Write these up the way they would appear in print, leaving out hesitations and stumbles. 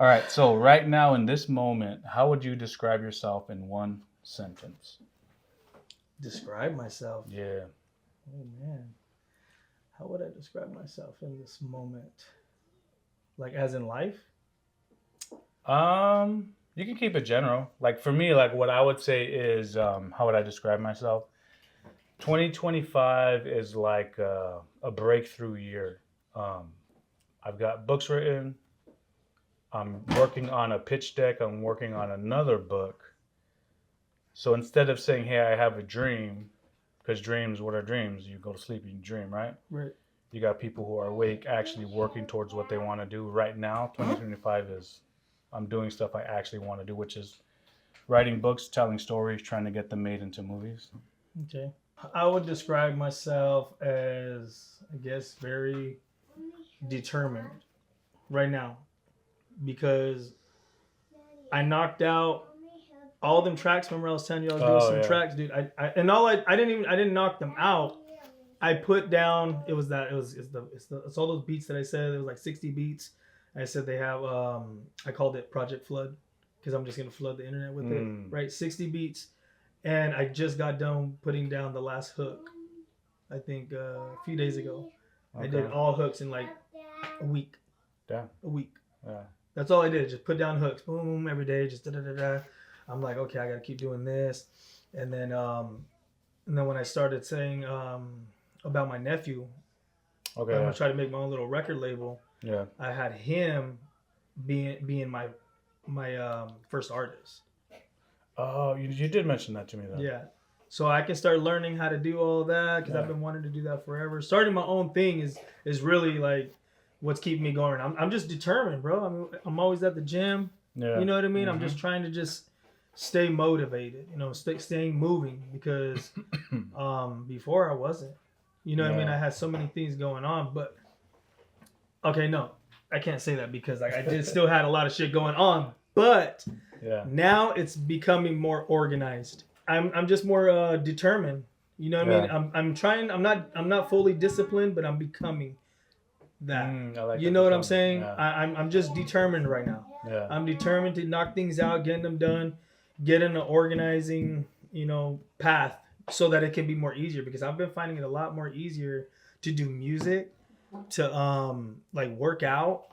All right. So right now in this moment, how would you describe yourself in one sentence? Describe myself. Yeah. Oh man, how would I describe myself in this moment? Like as in life? You can keep it general. Like for me, like what I would say is, how would I describe myself? 2025 is like a breakthrough year. Um, I've got books written. I'm working on a pitch deck. I'm working on another book. So instead of saying, "Hey, I have a dream," because dreams, what are dreams? You go to sleep, you dream, right? Right. You got people who are awake, actually working towards what they want to do. Right now, 2025 is I'm doing stuff I actually want to do, which is writing books, telling stories, trying to get them made into movies. Okay. I would describe myself as, I guess, very determined right now because I knocked out all them tracks. Remember, I was telling you I was doing Oh some yeah. tracks, dude. I didn't knock them out. I put down. It's all those beats that I said. It was like 60 beats. I said they have. I called it Project Flood because I'm just gonna flood the internet with it. Mm, Right, 60 beats, and I just got done putting down the last hook. I think a few days ago. I did okay. all hooks in like a week. Yeah. A week. Yeah. That's all I did. Just put down hooks, boom, every day. Just da da da da. I'm like, okay, I gotta keep doing this, and then when I started saying about my nephew, Okay. I'm Yeah. gonna try to make my own little record label. Yeah. I had him being my first artist. Oh, you did mention that to me though. Yeah. So I can start learning how to do all that because I've Yeah. been wanting to do that forever. Starting my own thing is really like what's keeping me going. I'm just determined, bro. I'm always at the gym. Yeah. You know what I mean? I'm Mm-hmm. just trying to just stay motivated. Staying moving because before I wasn't. You know what I mean? Yeah. I had so many things going on, but okay, no, I can't say that because like I did still had a lot of shit going on, but Yeah. now it's becoming more organized. I'm just more determined. You know what I mean? Yeah. I'm trying. I'm not fully disciplined, but I'm becoming that. I like You that know what I'm becoming. saying? Yeah. I'm just determined right now. Yeah. I'm determined to knock things out, getting them done, get in an organizing path so that it can be more easier because I've been finding it a lot more easier to do music, to like work out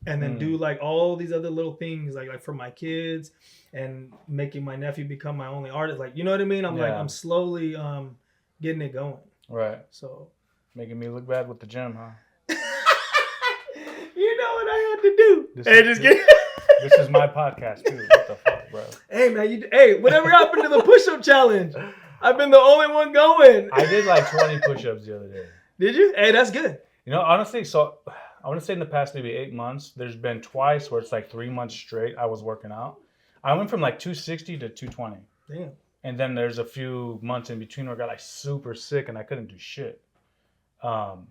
and then do Mm. like all these other little things like for my kids and making my nephew become my only artist, like you know what I mean. Yeah. I'm slowly getting it going, Right. so Making me look bad with the gym, huh? you know what I had to do. This Hey, is just this, get this is my podcast too. What the fuck, bro? hey man, hey, whatever happened to the push-up challenge? I've been the only one going. I did like 20 push-ups the other day. Did you? Hey, that's good. You know, honestly, so I want to say in the past maybe 8 months, there's been twice where it's like 3 months straight I was working out. I went from like 260 to 220. Damn. And then there's a few months in between where I got like super sick and I couldn't do shit. Um,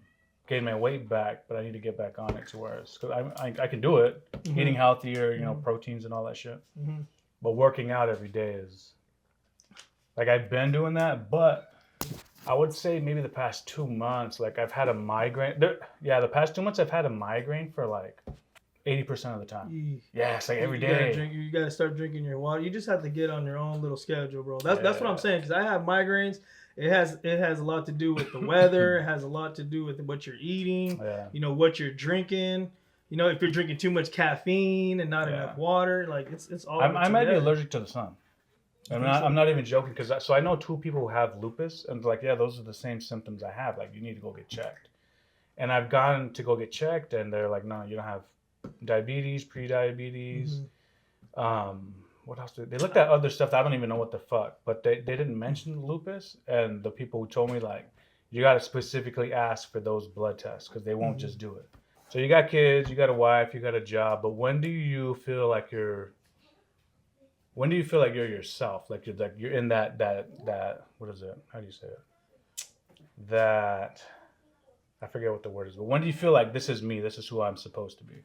Getting my weight back, but I need to get back on it to where it's, because I can do it, eating healthier, proteins and all that shit. Mm-hmm. But working out every day is, like, I've been doing that, but I would say maybe the past 2 months, like I've had a migraine. The past 2 months I've had a migraine for like 80% of the time. Yeah, it's like every day. You gotta start drinking your water. You just have to get on your own little schedule, bro. That's what I'm saying. Because I have migraines. It has a lot to do with the weather. It has a lot to do with what you're eating. Yeah. What you're drinking. If you're drinking too much caffeine and not enough water, like it's all. I might be allergic to the sun. I'm not even joking because I know two people who have lupus and like, yeah, those are the same symptoms I have. Like, you need to go get checked. And I've gone to go get checked and they're like, no, you don't have diabetes, pre-diabetes. What else? They looked at other stuff that I don't even know what the fuck, but they didn't mention lupus. And the people who told me, like, you got to specifically ask for those blood tests because they won't just do it. So you got kids, you got a wife, you got a job, but when do you feel like you're yourself? Like you're in that what is it? How do you say it? That, I forget what the word is, but when do you feel like this is me? This is who I'm supposed to be?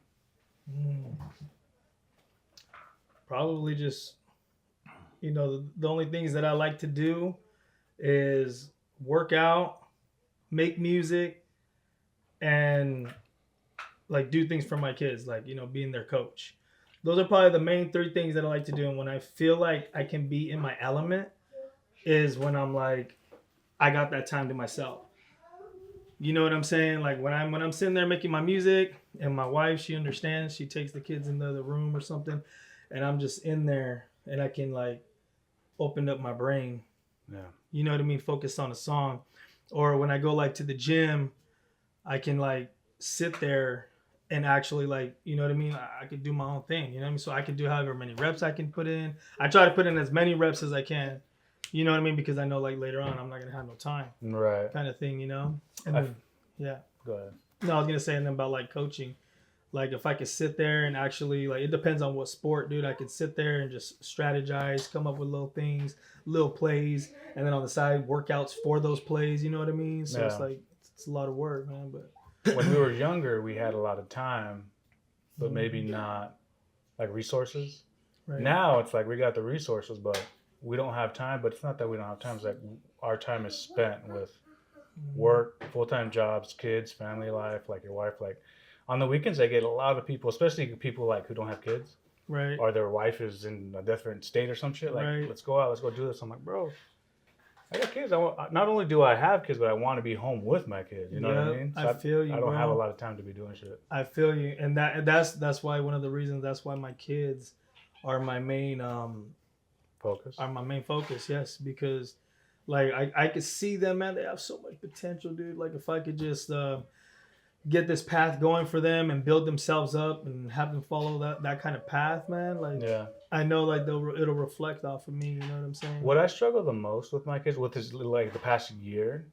Probably just, the only things that I like to do is work out, make music, and like do things for my kids, like being their coach. Those are probably the main three things that I like to do. And when I feel like I can be in my element is when I'm like, I got that time to myself. You know what I'm saying? Like when I'm sitting there making my music and my wife, she understands, she takes the kids into the room or something, and I'm just in there and I can like open up my brain. Yeah. You know what I mean? Focus on a song. Or when I go like to the gym, I can like sit there and actually like, you know what I mean? I could do my own thing. You know what I mean? So I can do however many reps I can put in. I try to put in as many reps as I can. You know what I mean? Because I know like later on I'm not gonna have no time. Right. Kind of thing, you know? And then, yeah. Go ahead. No, I was gonna say and then about like coaching. Like if I could sit there and actually like it depends on what sport, dude. I could sit there and just strategize, come up with little things, little plays, and then on the side workouts for those plays. You know what I mean? So it's like it's a lot of work, man. But when we were younger, we had a lot of time, but maybe not like resources. Right. Now it's like we got the resources, but we don't have time. But it's not that we don't have time. It's like our time is spent with work, full-time jobs, kids, family life, like your wife, like. On the weekends, I get a lot of people, especially people like who don't have kids, right? Or their wife is in a different state or some shit. Like, right. Let's go out, let's go do this. I'm like, bro, I got kids. Not only do I have kids, but I want to be home with my kids. You know what I mean? So I feel you. I don't have a lot of time to be doing shit. I feel you, and that's why one of the reasons that's why my kids are my main focus. Are my main focus, yes, because like I could see them, man. They have so much potential, dude. Like if I could just. Get this path going for them and build themselves up and have them follow that kind of path, man. Like, I know like it'll reflect off of me. You know what I'm saying? What I struggle the most with my kids with is like the past year.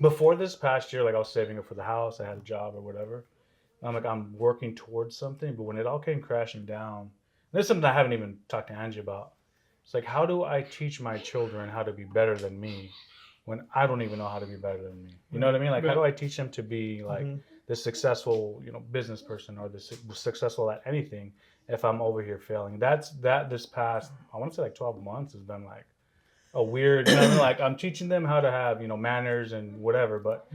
Before this past year, like I was saving up for the house, I had a job or whatever. I'm working towards something, but when it all came crashing down, this is something I haven't even talked to Angie about. It's like, how do I teach my children how to be better than me? When I don't even know how to be better than me. You know what I mean? Like, how do I teach them to be like this successful, business person or this successful at anything if I'm over here failing? This past, I want to say like 12 months has been like a weird, like I'm teaching them how to have, manners and whatever. But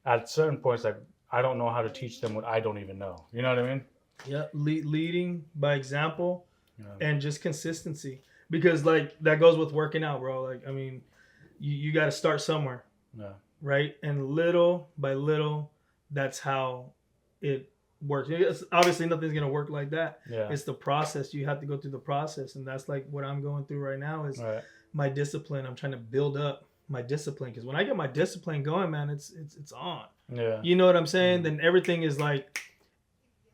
at certain points, like I don't know how to teach them what I don't even know. You know what I mean? Yeah. Leading by example and just consistency, because like that goes with working out, bro. Like, I mean, you got to start somewhere, right? And little by little, that's how it works. Obviously, nothing's gonna work like that. Yeah. It's the process. You have to go through the process, and that's like what I'm going through right now is my discipline. I'm trying to build up my discipline because when I get my discipline going, man, it's on. Yeah. You know what I'm saying? Then everything is like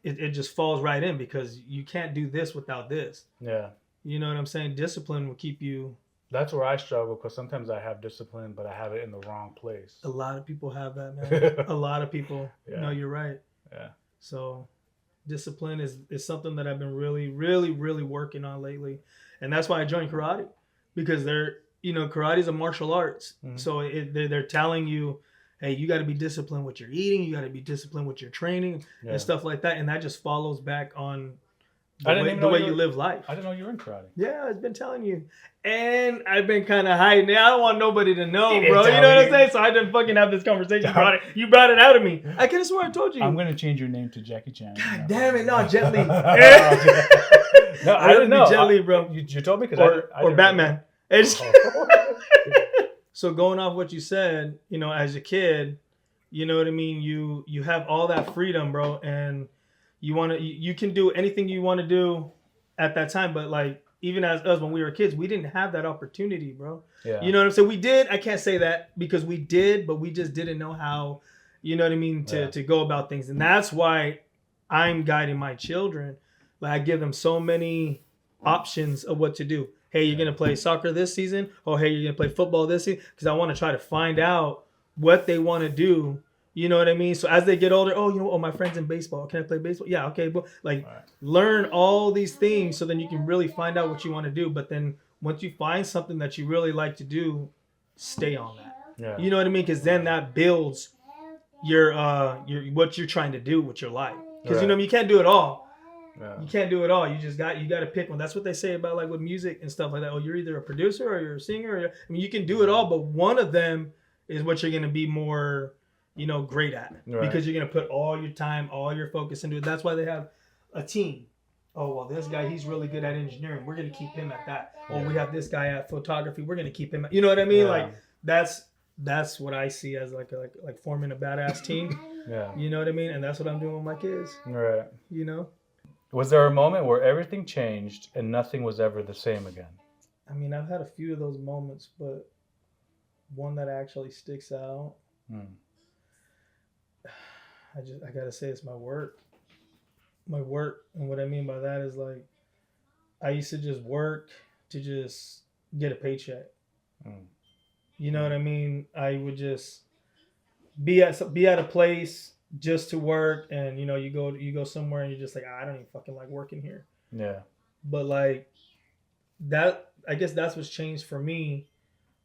it just falls right in because you can't do this without this. Yeah. You know what I'm saying? Discipline will keep you. That's where I struggle because sometimes I have discipline, but I have it in the wrong place. A lot of people have that, man. A lot of people. Yeah. No, you're right. Yeah. So discipline is something that I've been really, really, really working on lately. And that's why I joined karate because karate is a martial arts. Mm-hmm. So they're telling you, hey, you got to be disciplined with your eating. You got to be disciplined with your training and stuff like that. And that just follows back on the way you live life. I didn't know you were in karate. Yeah, I've been telling you. And I've been kind of hiding it. I don't want nobody to know, bro. You know what I'm saying? So I didn't fucking have this conversation. You brought it out of me. I could have sworn I told you. I'm going to change your name to Jackie Chan. God damn it. No, Jet Li. No, I didn't know. Jet Li, bro. You told me? Or Batman. So going off what you said, as a kid, you know what I mean? You have all that freedom, bro. And you can do anything you want to do at that time. But like, even as us when we were kids, we didn't have that opportunity, bro. Yeah. You know what I'm saying? We did. I can't say that because we did, but we just didn't know how, you know what I mean, to go about things. And that's why I'm guiding my children. Like I give them so many options of what to do. Hey, you're going to play soccer this season? Or hey, you're going to play football this season? Because I want to try to find out what they want to do. You know what I mean? So as they get older, my friend's in baseball. Can I play baseball? Yeah, okay. But learn all these things so then you can really find out what you want to do. But then once you find something that you really like to do, stay on that. Yeah. You know what I mean? Because then that builds your what you're trying to do with your life. Because you can't do it all. Yeah. You can't do it all. You got to pick one. That's what they say about like with music and stuff like that. Oh, you're either a producer or you're a singer. You can do it all, but one of them is what you're going to be more great at because you're going to put all your time, all your focus into it. That's why they have a team. oh well, this guy, he's really good at engineering, we're gonna keep him at that. Or we have this guy at photography, we're gonna keep him at, you know what I mean? Yeah. Like that's what I see as like forming a badass team. Yeah. You know what I mean? And that's what I'm doing with my kids. Right. You know? Was there a moment where everything changed and nothing was ever the same again? I mean, I've had a few of those moments, but one that actually sticks out, I gotta say it's my work. My work, and what I mean by that is like I used to just work to just get a paycheck. You know what I mean? I would just be at a place just to work, and you know, you go somewhere and you're just like, I don't even fucking like working here. Yeah. But like that, I guess that's what's changed for me,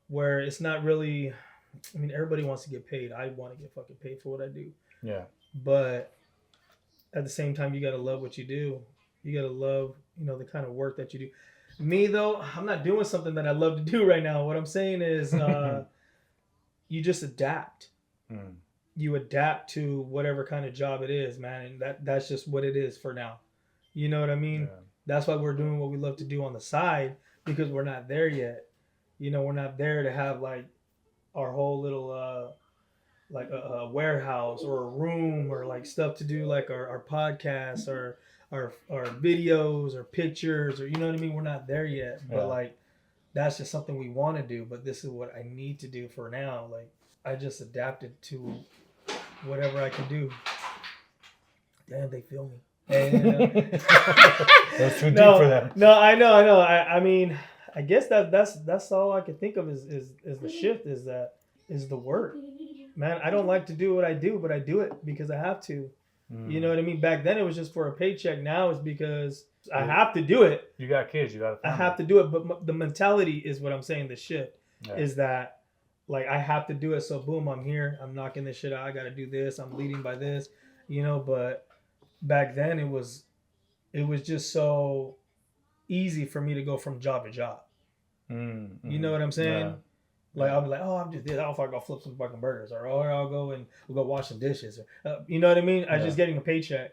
where it's not really. I mean, everybody wants to get paid. I want to get fucking paid for what I do. Yeah. But at the same time, you gotta love what you do. You gotta love, you know, the kind of work that you do. Me though, I'm not doing something that I love to do right now. What I'm saying is, you just adapt. You adapt to whatever kind of job it is, man, and that's just what it is for now. You know what I mean? Yeah. That's why we're doing what we love to do on the side, because we're not there yet. You know, we're not there to have like our whole little like a warehouse or a room or like stuff to do, like our podcasts or our videos or pictures, or you know what I mean. We're not there yet, but like that's just something we want to do. But this is what I need to do for now. Like I just adapted to whatever I can do. Damn, they feel me. That's too deep for them. No, I know. I mean, I guess that's all I can think of is the shift, is the work. Man, I don't like to do what I do, but I do it because I have to. You know what I mean? Back then it was just for a paycheck. Now it's because I have to do it. You got kids, you got a family. I have to do it, but the mentality is what I'm saying. The shift is that like I have to do it. So boom, I'm here. I'm knocking this shit out. I got to do this. I'm leading by this, you know. But back then it was just so easy for me to go from job to job. You know what I'm saying? Yeah. Like I'll be like, oh, I'm just this. I'll go flip some fucking burgers, or I'll go wash some dishes. You know what I mean? I'm just getting a paycheck.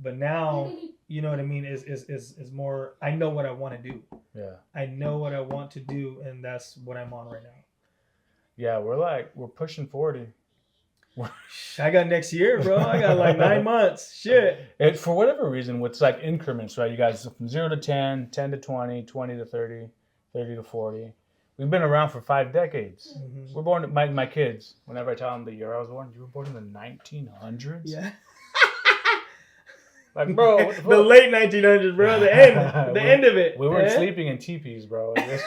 But now, you know what I mean? Is more. I know what I want to do. Yeah. I know what I want to do, and that's what I'm on right now. Yeah, we're pushing 40. I got next year, bro. I got like 9 months. Shit. For whatever reason, it's like increments, right? You guys from 0 to 10, 10 to 20, 20 to 30, 30 to 40. We've been around for 5 decades. Mm-hmm. We're born, my kids, whenever I tell them the year I was born, you were born in the 1900s? Yeah. Like, bro. The late 1900s, bro. The end of it. We weren't sleeping in teepees, bro. That's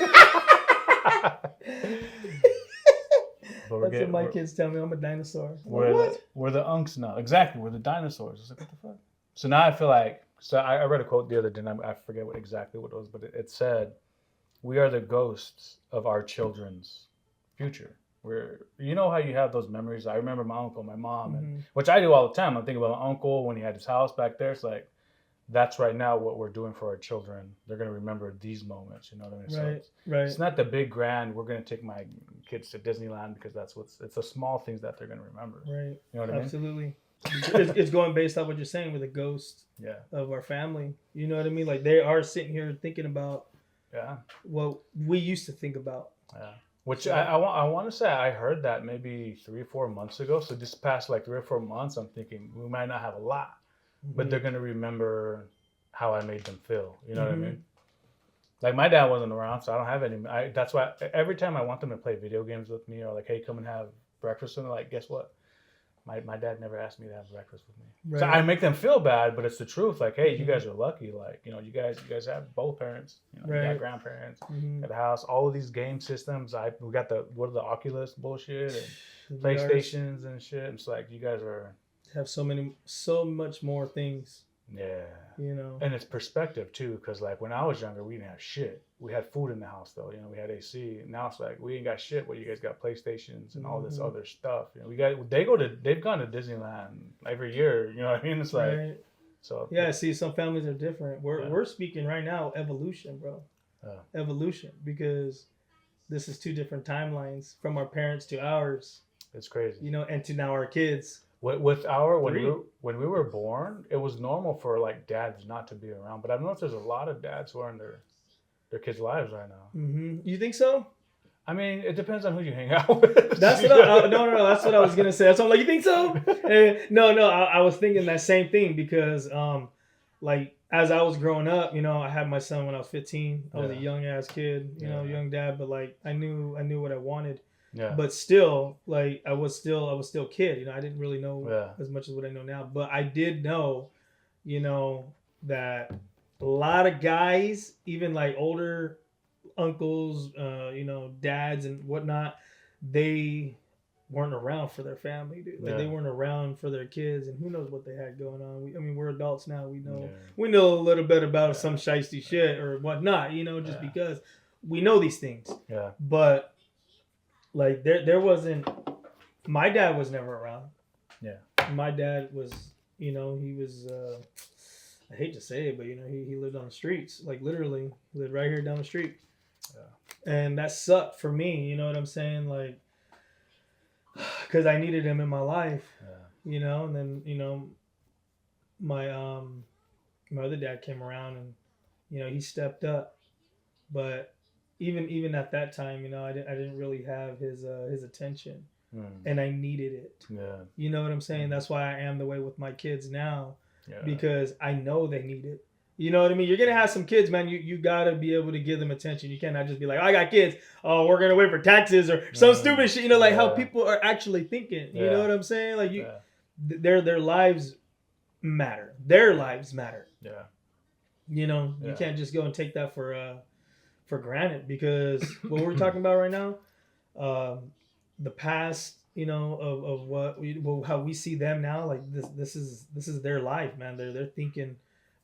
what my kids tell me. I'm a dinosaur. We're the unks now. Exactly. We're the dinosaurs. I was like, what the fuck? So now I feel like, I read a quote the other day, and I forget exactly what it was, but it said, we are the ghosts of our children's future. You know how you have those memories? I remember my uncle, my mom, and which I do all the time. I'm thinking about my uncle when he had his house back there. It's like, that's right now what we're doing for our children. They're going to remember these moments. You know what I mean? Right, so it's not the big grand, we're going to take my kids to Disneyland, because it's the small things that they're going to remember. Right. You know what I mean? Absolutely. It's going based off what you're saying with the ghost of our family. You know what I mean? Like they are sitting here thinking about what we used to think about. Yeah. Which I want to say I heard that maybe 3 or 4 months ago. So this past like 3 or 4 months, I'm thinking we might not have a lot, but they're going to remember how I made them feel. You know what I mean? Like my dad wasn't around, so I don't have any. That's why every time I want them to play video games with me, or like, hey, come and have breakfast, and they're like, guess what? My dad never asked me to have breakfast with me. Right. So I make them feel bad, but it's the truth. Like, hey, you guys are lucky. Like, you know, you guys have both parents. You know, you got grandparents at the house. All of these game systems. We got the Oculus bullshit and PlayStations and shit. It's like you guys have so much more things. Yeah. You know. And it's perspective too, because like when I was younger, we didn't have shit. We had food in the house though. You know, we had AC. Now it's like we ain't got shit, but you guys got PlayStations and all this other stuff. You know, they've gone to Disneyland every year. You know what I mean? It's like so. Yeah, see, some families are different. We're speaking right now evolution, bro. Evolution, because this is 2 different timelines from our parents to ours. It's crazy. You know, and to now our kids. With our Three. when we were born, it was normal for like dads not to be around. But I've noticed there's a lot of dads who are in their kids' lives right now. You think so? I mean, it depends on who you hang out with. That's what no. That's what I was gonna say. That's what I'm like. You think so? No. I was thinking that same thing because like as I was growing up, I had my son when I was 15. I was a Yeah. young ass kid, Yeah. young dad, but like I knew what I wanted. Yeah. But still, like I was still a kid. I didn't really know Yeah. as much as what I know now, but I did know, that a lot of guys, even like older uncles, dads and whatnot, they weren't around for their family, dude. Like Yeah. they weren't around for their kids, and who knows what they had going on. We're adults now. We know Yeah. we know a little bit about Yeah. some shiesty shit or whatnot, just Yeah. because we know these things. Yeah. But like there wasn't. My dad was never around. Yeah. My dad was, he was. I hate to say it, but he lived on the streets, like literally lived right here down the street. Yeah. And that sucked for me. You know what I'm saying? Like, because I needed him in my life. Yeah. And then my my other dad came around and he stepped up, but even at that time, I didn't really have his attention, and I needed it. Yeah. You know what I'm saying? That's why I am the way with my kids now, Yeah. because I know they need it. You know what I mean? You're gonna have some kids, man. You gotta be able to give them attention. You cannot just be like, I got kids. Oh, we're gonna wait for taxes or some stupid shit. Like how people are actually thinking. You know what I'm saying? Like their lives matter. Their lives matter. Yeah. You can't just go and take that for granted, because what we're talking about right now, the past, of how we see them now, like this is their life, man. They're thinking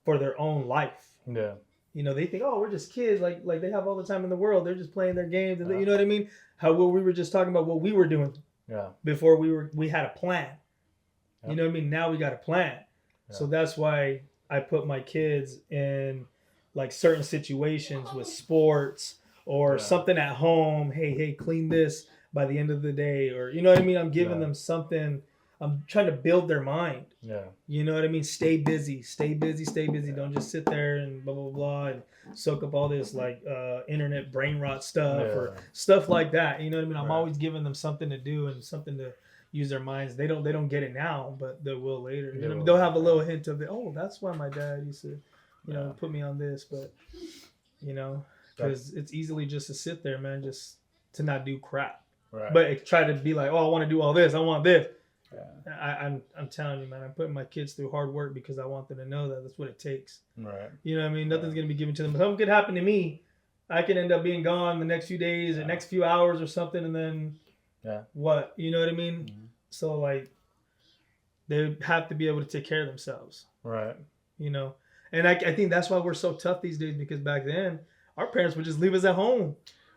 for their own life. Yeah. They think, oh, we're just kids, like they have all the time in the world. They're just playing their games, and you know what I mean? How we were just talking about what we were doing. Yeah. Before we had a plan. Yep. You know what I mean? Now we got a plan. Yeah. So that's why I put my kids in like certain situations with sports or something at home. Hey, clean this by the end of the day, or you know what I mean? I'm giving them something. I'm trying to build their mind. Yeah. You know what I mean? Stay busy. Don't just sit there and blah blah blah and soak up all this like internet brain rot stuff or stuff like that. You know what I mean? I'm always giving them something to do and something to use their minds. They don't get it now, but they will later. They'll have a little hint of it. Oh, that's why my dad used to, put me on this. But because it's easily just to sit there, man, just to not do crap. Right. But try to be like, oh, I want to do all this. I want this. Yeah. I'm telling you, man, I'm putting my kids through hard work because I want them to know that that's what it takes. Right. You know what I mean? Nothing's going to be given to them. Something could happen to me. I could end up being gone the next few days or next few hours or something. And then what? You know what I mean? Mm-hmm. So like they have to be able to take care of themselves. Right. And I think that's why we're so tough these days, because back then our parents would just leave us at home.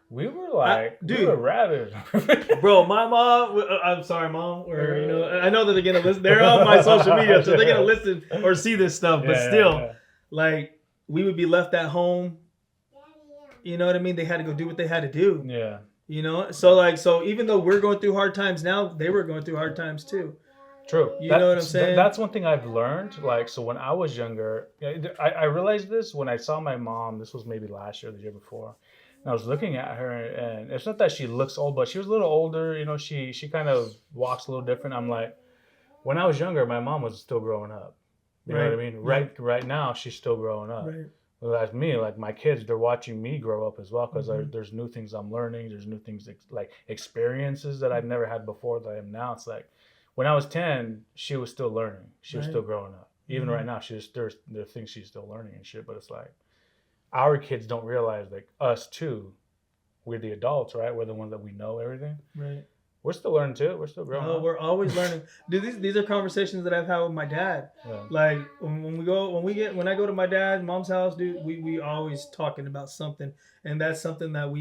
We were like, dude, we were rabid. Bro, my mom, I'm sorry, mom, or, I know that they're going to listen. They're on my social media, so they're going to listen or see this stuff. But still, like, we would be left at home. You know what I mean? They had to go do what they had to do. Yeah. So even though we're going through hard times now, they were going through hard times too. True. You know what I'm saying? That's one thing I've learned. Like, so when I was younger, I realized this when I saw my mom. This was maybe last year or the year before. And I was looking at her, and it's not that she looks old, but she was a little older. She kind of walks a little different. I'm like, when I was younger, my mom was still growing up. You know what I mean? Right now, she's still growing up. Right. Whereas me, like my kids, they're watching me grow up as well, because there's new things I'm learning. There's new things like experiences that I've never had before that I am now. It's like when I was 10, she was still learning. She was still growing up. Even right now, there are things she's still learning and shit. But it's like our kids don't realize, like us too, we're the adults, right? We're the ones that we know everything. Right. We're still learning too. We're still growing. No, we're always learning. Dude, these are conversations that I've had with my dad. Yeah. Like when I go to my dad's mom's house, dude, we always talking about something, and that's something that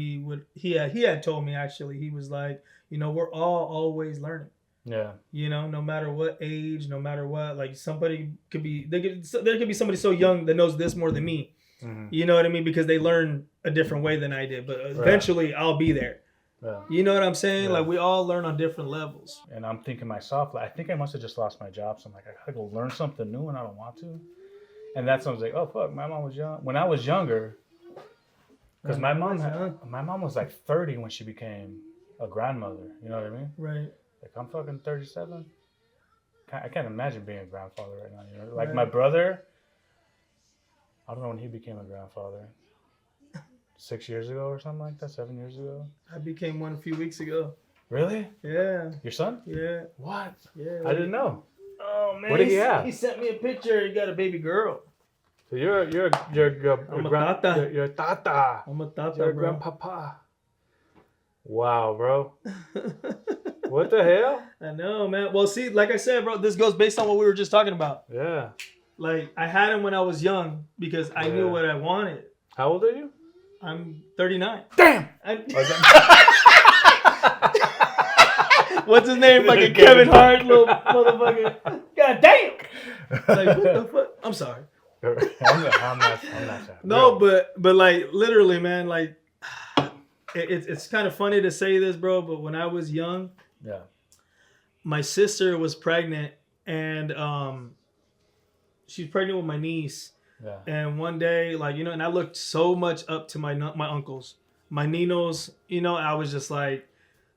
he had told me actually. He was like, we're all always learning. Yeah. No matter what age, no matter what, like somebody could be there could be somebody so young that knows this more than me. Mm-hmm. You know what I mean? Because they learn a different way than I did, but eventually I'll be there. Yeah. You know what I'm saying? Yeah. Like we all learn on different levels. And I'm thinking myself, like, I think I must have just lost my job. So I'm like, I gotta go learn something new, and I don't want to. And that's when I was like, oh fuck, my mom was young. When I was younger, because my mom was like 30 when she became a grandmother. You know what I mean? Right. Like I'm fucking 37. I can't imagine being a grandfather right now. You know, like Right. my brother. I don't know when he became a grandfather. 6 years ago or something like that. 7 years ago. I became one a few weeks ago. Really? Yeah. Your son? Yeah. What? Yeah. I didn't know. Oh man. What did he have? He sent me a picture. He got a baby girl. So you're I'm a tata. You're a tata. I'm a tata, You're a bro. grandpapa. Wow, bro. What the hell? I know, man. Well, see, like I said, bro, this goes based on what we were just talking about. Yeah. Like, I had him when I was young because I knew what I wanted. How old are you? I'm 39. Damn! What's his name? Fucking Kevin Hart, little motherfucker. God damn! Like, what the fuck? I'm sorry. I'm not sorry. No, but like, literally, man, like, it's kind of funny to say this, bro, but when I was young, yeah, my sister was pregnant, and she was pregnant with my niece. Yeah. And one day, like, you know, and I looked so much up to my uncles, my ninos, you know, I was just like,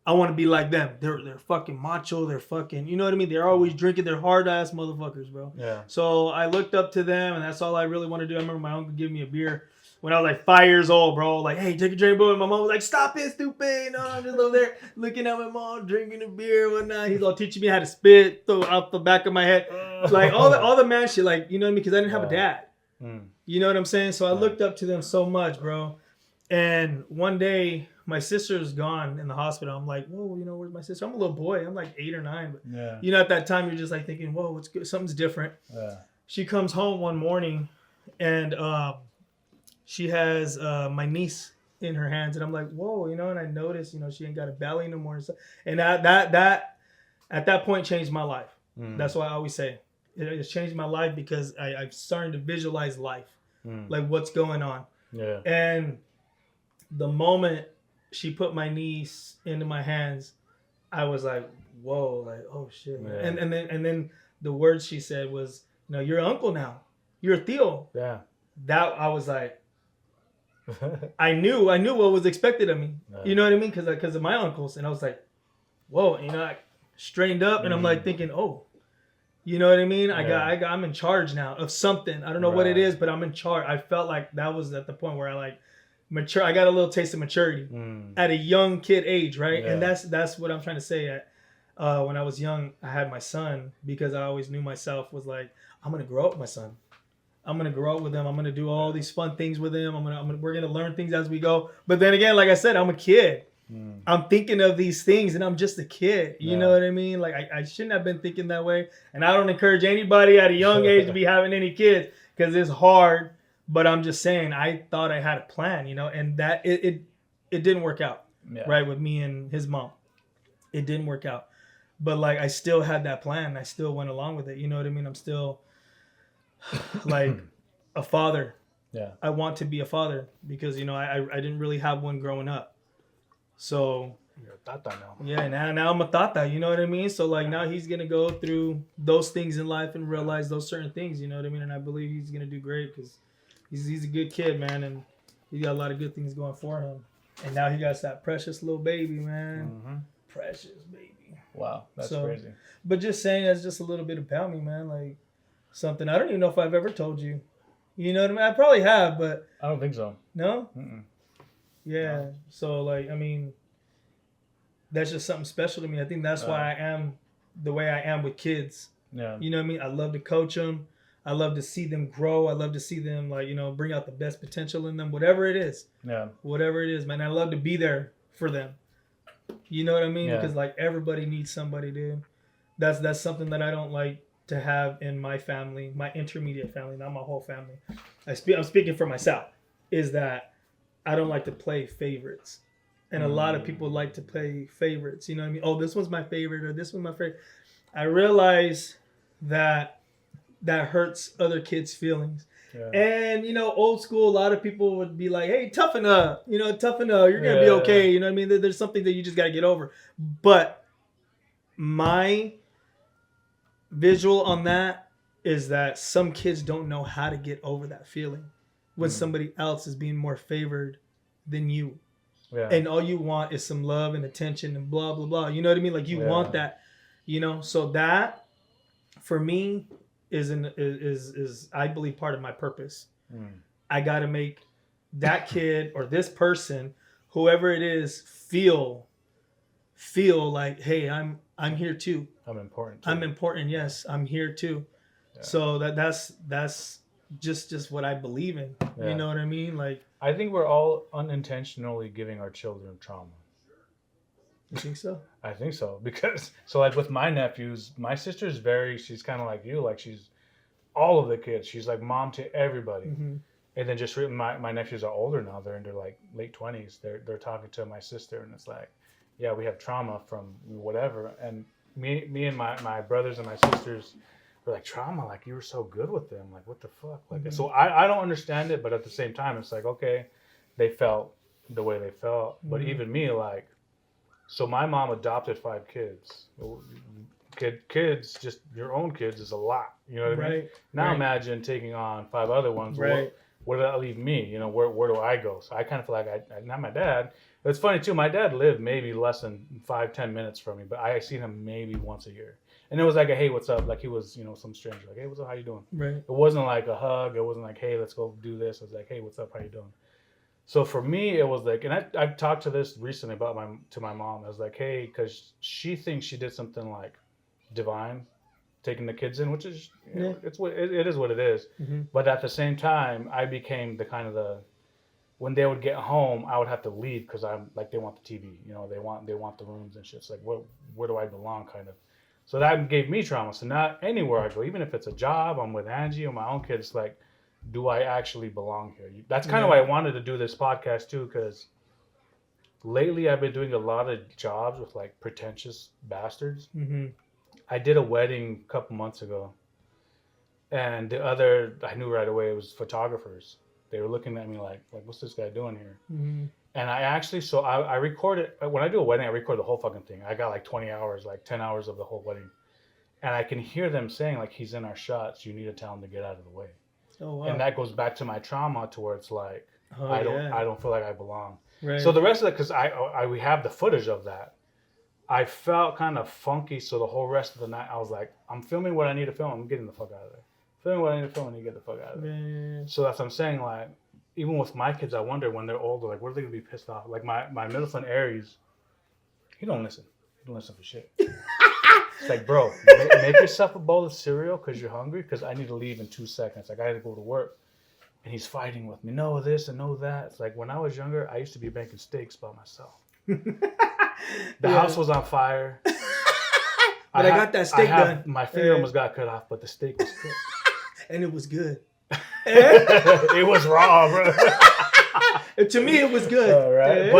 I want to be like them. They're fucking macho. They're fucking, you know what I mean? They're always drinking. They're hard ass motherfuckers, bro. Yeah. So I looked up to them, and that's all I really want to do. I remember my uncle giving me a beer when I was like 5 years old, bro. Like, hey, take a drink, bro. And my mom was like, stop it, stupid. No, I'm just over there looking at my mom drinking a beer and whatnot. He's all teaching me how to spit out the back of my head. Like all the man shit, like, you know what I mean? Because I didn't have a dad. You know what I'm saying? So I looked up to them so much, bro. And one day, my sister's gone in the hospital. I'm like, whoa, you know, where's my sister? I'm a little boy. I'm like 8 or 9. But you know, at that time, you're just like thinking, whoa, what's good? Something's different. Yeah. She comes home one morning, and she has my niece in her hands. And I'm like, whoa, you know, and I noticed, you know, she ain't got a belly no more. And stuff. And that at that point changed my life. That's why I always say it's changed my life, because I'm starting to visualize life, like what's going on. Yeah. And the moment she put my niece into my hands, I was like, whoa, like, oh shit. Yeah. And then the words she said was, you know, you're uncle now. You're Theo. Yeah. That I was like, I knew what was expected of me. Yeah. You know what I mean? Because of my uncles. And I was like, whoa. And, you know, I strained up, and I'm like thinking, oh, you know what I mean? I'm in charge now of something. I don't know what it is, but I'm in charge. I felt like that was at the point where I like mature. I got a little taste of maturity at a young kid age, right? Yeah. And that's what I'm trying to say. When I was young, I had my son because I always knew myself was like, I'm gonna grow up with my son. I'm gonna grow up with him. I'm gonna do all these fun things with him. We're gonna learn things as we go. But then again, like I said, I'm a kid. I'm thinking of these things, and I'm just a kid. You know what I mean? Like I shouldn't have been thinking that way. And I don't encourage anybody at a young age to be having any kids, because it's hard. But I'm just saying, I thought I had a plan, you know, and that it didn't work out, right, with me and his mom. It didn't work out. But like I still had that plan. I still went along with it. You know what I mean? I'm still like a father. Yeah. I want to be a father because, you know, I didn't really have one growing up. So you're a tata now. Yeah, now I'm a tata, you know what I mean? So like now he's gonna go through those things in life and realize those certain things, you know what I mean? And I believe he's gonna do great because he's a good kid, man, and he's got a lot of good things going for him. And now he got that precious little baby, man. Precious baby. Wow, that's crazy. But just saying, that's just a little bit about me, man. Like something I don't even know if I've ever told you. You know what I mean? I probably have, but I don't think so. No? Yeah. No. So like, I mean, that's just something special to me. I think that's why I am the way I am with kids. Yeah. You know what I mean? I love to coach them. I love to see them grow. I love to see them, like, you know, bring out the best potential in them, whatever it is. Yeah. Whatever it is, man. I love to be there for them. You know what I mean? Yeah. Because like everybody needs somebody, dude. That's something that I don't like to have in my family, my intermediate family, not my whole family. I'm speaking for myself. Is that I don't like to play favorites. And a lot of people like to play favorites. You know what I mean? Oh, this one's my favorite, or this one's my favorite. I realize that hurts other kids' feelings. Yeah. And, old school, a lot of people would be like, hey, toughen up, toughen up. You're going to be okay. You know what I mean? There's something that you just got to get over. But my visual on that is that some kids don't know how to get over that feeling when somebody else is being more favored than you. Yeah. And all you want is some love and attention and blah, blah, blah. You know what I mean? Like you want that, so that for me is I believe part of my purpose. I got to make that kid or this person, whoever it is, feel like, hey, I'm here too. I'm important too. I'm important. Yes, I'm here too. Yeah. So that's just what I believe in. Yeah. You know what I mean? Like, I think we're all unintentionally giving our children trauma. You think so? I think so, because like with my nephews, my sister's she's kind of like you, like she's all of the kids. She's like mom to everybody. Mm-hmm. And then just my nephews are older now. They're in their like late 20s. They're talking to my sister, and it's like, yeah, we have trauma from whatever. And me and my brothers and my sisters were like, trauma? Like, you were so good with them. Like, what the fuck? Like, mm-hmm. So I don't understand it, but at the same time, it's like, okay, they felt the way they felt. Mm-hmm. But even me, like, so my mom adopted 5 kids. Kids, just your own kids is a lot. You know what I mean? Now imagine taking on 5 other ones. Right. Where did that leave me? You know, where do I go? So I kind of feel like not my dad. It's funny too. My dad lived maybe less than 5-10 minutes from me, but I seen him maybe once a year. And it was like a, hey, what's up? Like he was, some stranger. Like, hey, what's up? How you doing? Right. It wasn't like a hug. It wasn't like, hey, let's go do this. It was like, hey, what's up? How you doing? So for me, it was like, and I talked to this recently about my mom. I was like, hey, because she thinks she did something like divine, taking the kids in, which is it is what it is. Mm-hmm. But at the same time, I became the kind of when they would get home, I would have to leave because I'm like, they want the TV, they want the rooms and shit. It's like, where do I belong, kind of. So that gave me trauma. So now anywhere I go, even if it's a job, I'm with Angie or my own kids, it's like, do I actually belong here? That's kind of why I wanted to do this podcast too, because lately I've been doing a lot of jobs with like pretentious bastards. Mm-hmm. I did a wedding a couple months ago, and I knew right away it was photographers. They were looking at me like what's this guy doing here? Mm-hmm. And I actually, I recorded, when I do a wedding, I record the whole fucking thing. I got like 20 hours, like 10 hours of the whole wedding. And I can hear them saying like, he's in our shots, you need to tell him to get out of the way. Oh, wow. And that goes back to my trauma to where it's like, I don't feel like I belong. Right. So the rest of it, because we have the footage of that, I felt kind of funky. So the whole rest of the night, I was like, I'm filming what I need to film. I'm getting the fuck out of there. Filming what I need to film, and you get the fuck out of there. Yeah. So that's what I'm saying. Like, even with my kids, I wonder when they're older, like, what are they going to be pissed off? Like my middle son, Aries, he don't listen. He don't listen for shit. It's like, bro, make yourself a bowl of cereal because you're hungry, because I need to leave in 2 seconds. Like, I got to go to work. And he's fighting with me. No this and no that. It's like, when I was younger, I used to be making steaks by myself. The house was on fire. But I got that steak done. My finger almost got cut off, but the steak was cooked. And it was good. It was raw, bro. To me, it was good. Right?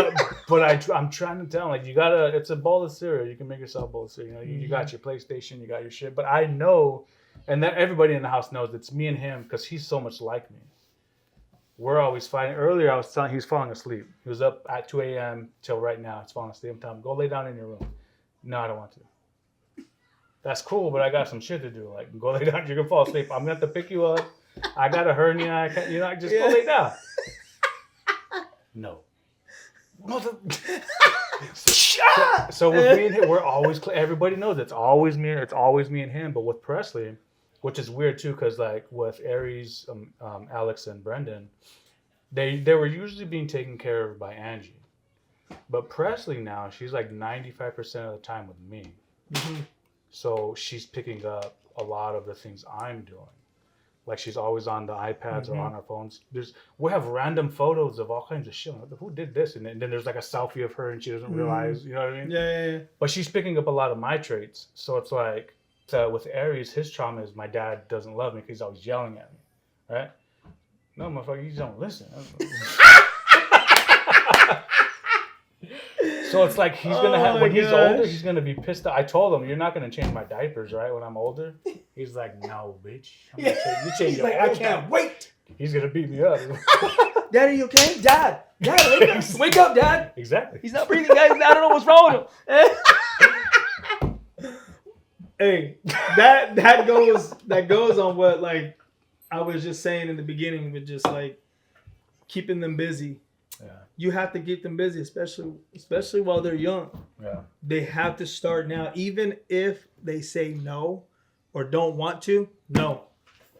But I'm trying to tell him, like, it's a bowl of cereal. You can make yourself a bowl of cereal. You got your PlayStation, you got your shit. But I know, and that everybody in the house knows, it's me and him, because he's so much like me. We're always fighting. Earlier, I was telling he was falling asleep. He was up at 2 a.m. till right now. He's falling asleep. I'm telling him, go lay down in your room. No, I don't want to. That's cool, but I got some shit to do. Like, go lay down. You're going to fall asleep. I'm going to have to pick you up. I got a hernia. I can't, just go lay down. No. So with me and him, we're always, everybody knows it's always me and him. But with Presley, which is weird too, because like with Aries, Alex and Brendan, they were usually being taken care of by Angie. But Presley now, she's like 95% of the time with me. Mm-hmm. So she's picking up a lot of the things I'm doing. Like, she's always on the iPads or on our phones. We have random photos of all kinds of shit. Like, who did this? And then there's like a selfie of her and she doesn't realize, you know what I mean? Yeah. But she's picking up a lot of my traits. So it's like, with Aries, his trauma is my dad doesn't love me because he's always yelling at me, right? No, motherfucker, you don't listen. So it's like he's gonna have, when he's older, he's gonna be pissed off. I told him, you're not gonna change my diapers, right? When I'm older, he's like, no, bitch. You change your. Like, I can't wait. He's gonna beat me up. Dad, are you okay? Dad, wake up, wake up, Dad. Exactly. He's not breathing, guys. I don't know what's wrong with him. Hey, that goes on what like I was just saying in the beginning with just like keeping them busy. Yeah. You have to keep them busy, especially while they're young. Yeah. They have to start now, even if they say no or don't want to. No,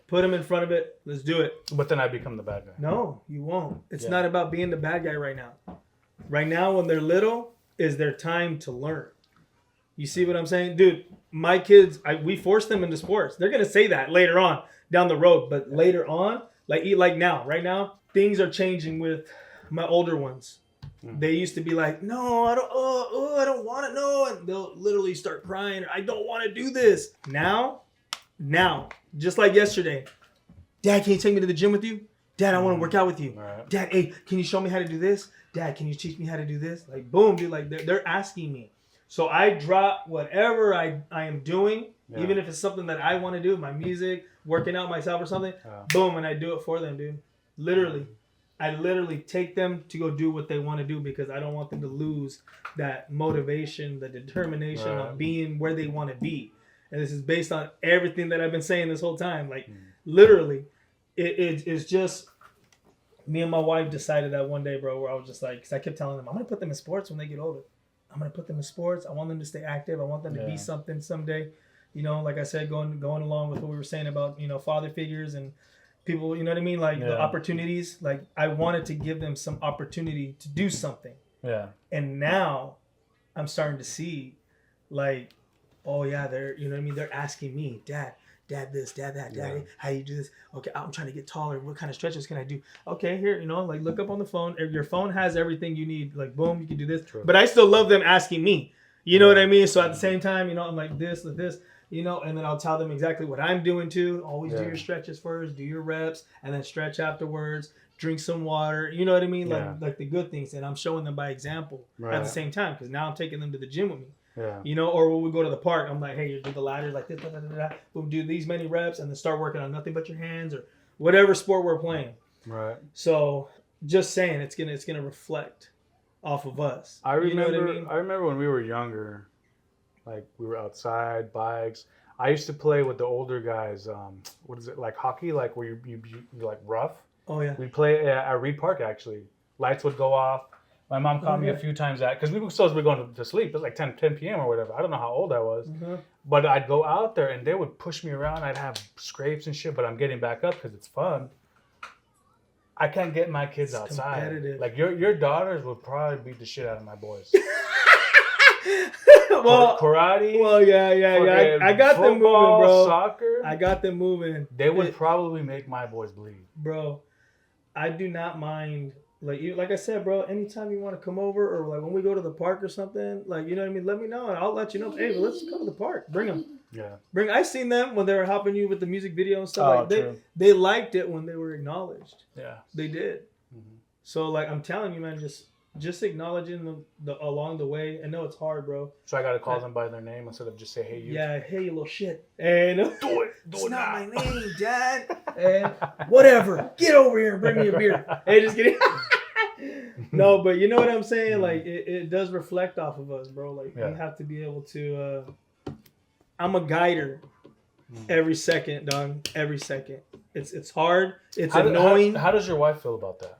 put them in front of it. Let's do it. But then I become the bad guy. No, you won't. It's not about being the bad guy right now. Right now, when they're little, is their time to learn. You see what I'm saying? Dude, my kids, we force them into sports. They're going to say that later on down the road. But later on, like now, right now, things are changing with my older ones. They used to be like, no, I don't want it. No. And they'll literally start crying. I don't want to do this. Now, just like yesterday. Dad, can you take me to the gym with you? Dad, I want to work out with you. Right. Dad, hey, can you show me how to do this? Dad, can you teach me how to do this? Like, boom, dude. Like, they're asking me. So I drop whatever I am doing, even if it's something that I want to do, my music, working out myself or something. Boom, and I do it for them, dude. Literally. I literally take them to go do what they want to do because I don't want them to lose that motivation, the determination of being where they want to be. And this is based on everything that I've been saying this whole time. Like, literally, it's just me and my wife decided that one day, bro, where I was just like, because I kept telling them, I'm going to put them in sports when they get older. I'm going to put them in sports. I want them to stay active. I want them to be something someday. You know, like I said, going along with what we were saying about, you know, father figures and people, you know what I mean? Like the opportunities. Like I wanted to give them some opportunity to do something. Yeah. And now I'm starting to see like, oh yeah, they're, you know what I mean? They're asking me, Dad this, Dad that, Daddy, how you do this? Okay, I'm trying to get taller. What kind of stretches can I do? Okay, here, you know, like look up on the phone. Your phone has everything you need. Like, boom, you can do this. True. But I still love them asking me. You know what I mean? So at the same time, you know, I'm like this, you know, and then I'll tell them exactly what I'm doing too. Always do your stretches first, do your reps, and then stretch afterwards. Drink some water. You know what I mean? Like the good things. And I'm showing them by example at the same time because now I'm taking them to the gym with me. Yeah. You know, or when we go to the park, I'm like, hey, you do the ladders like this, we'll do these many reps and then start working on nothing but your hands or whatever sport we're playing. Right. So just saying it's gonna reflect off of us. I remember you know what I mean? I remember when we were younger, like we were outside, bikes. I used to play with the older guys, what is it, like hockey, like where you like rough. Oh yeah. We'd play at Reed Park actually. Lights would go off. My mom called me a few times because we were supposed to be going to sleep. It was like 10 p.m. or whatever. I don't know how old I was. But I'd go out there and they would push me around. I'd have scrapes and shit, but I'm getting back up because it's fun. I can't get my kids outside. Like your daughters would probably beat the shit out of my boys. Well, karate. Well, yeah. I got them moving, bro. Soccer. I got them moving. They would probably make my boys bleed. Bro, I do not mind. Like I said, bro, anytime you want to come over or like when we go to the park or something, like, you know what I mean? Let me know and I'll let you know. Hey, let's go to the park. Bring them. Yeah. I seen them when they were helping you with the music video and stuff. They liked it when they were acknowledged. Yeah. They did. Mm-hmm. So like I'm telling you, man, just acknowledging the along the way. I know it's hard, bro. So I gotta call them by their name instead of just say, hey, you. Yeah, hey, you little shit. And do it. It's not my name, Dad. And whatever. Get over here and bring me a beer. Hey, just kidding. No, but you know what I'm saying? Like it does reflect off of us, bro. Like we have to be able to. I'm a guider. Every second, dog. Every second. It's hard. It's annoying. How does your wife feel about that?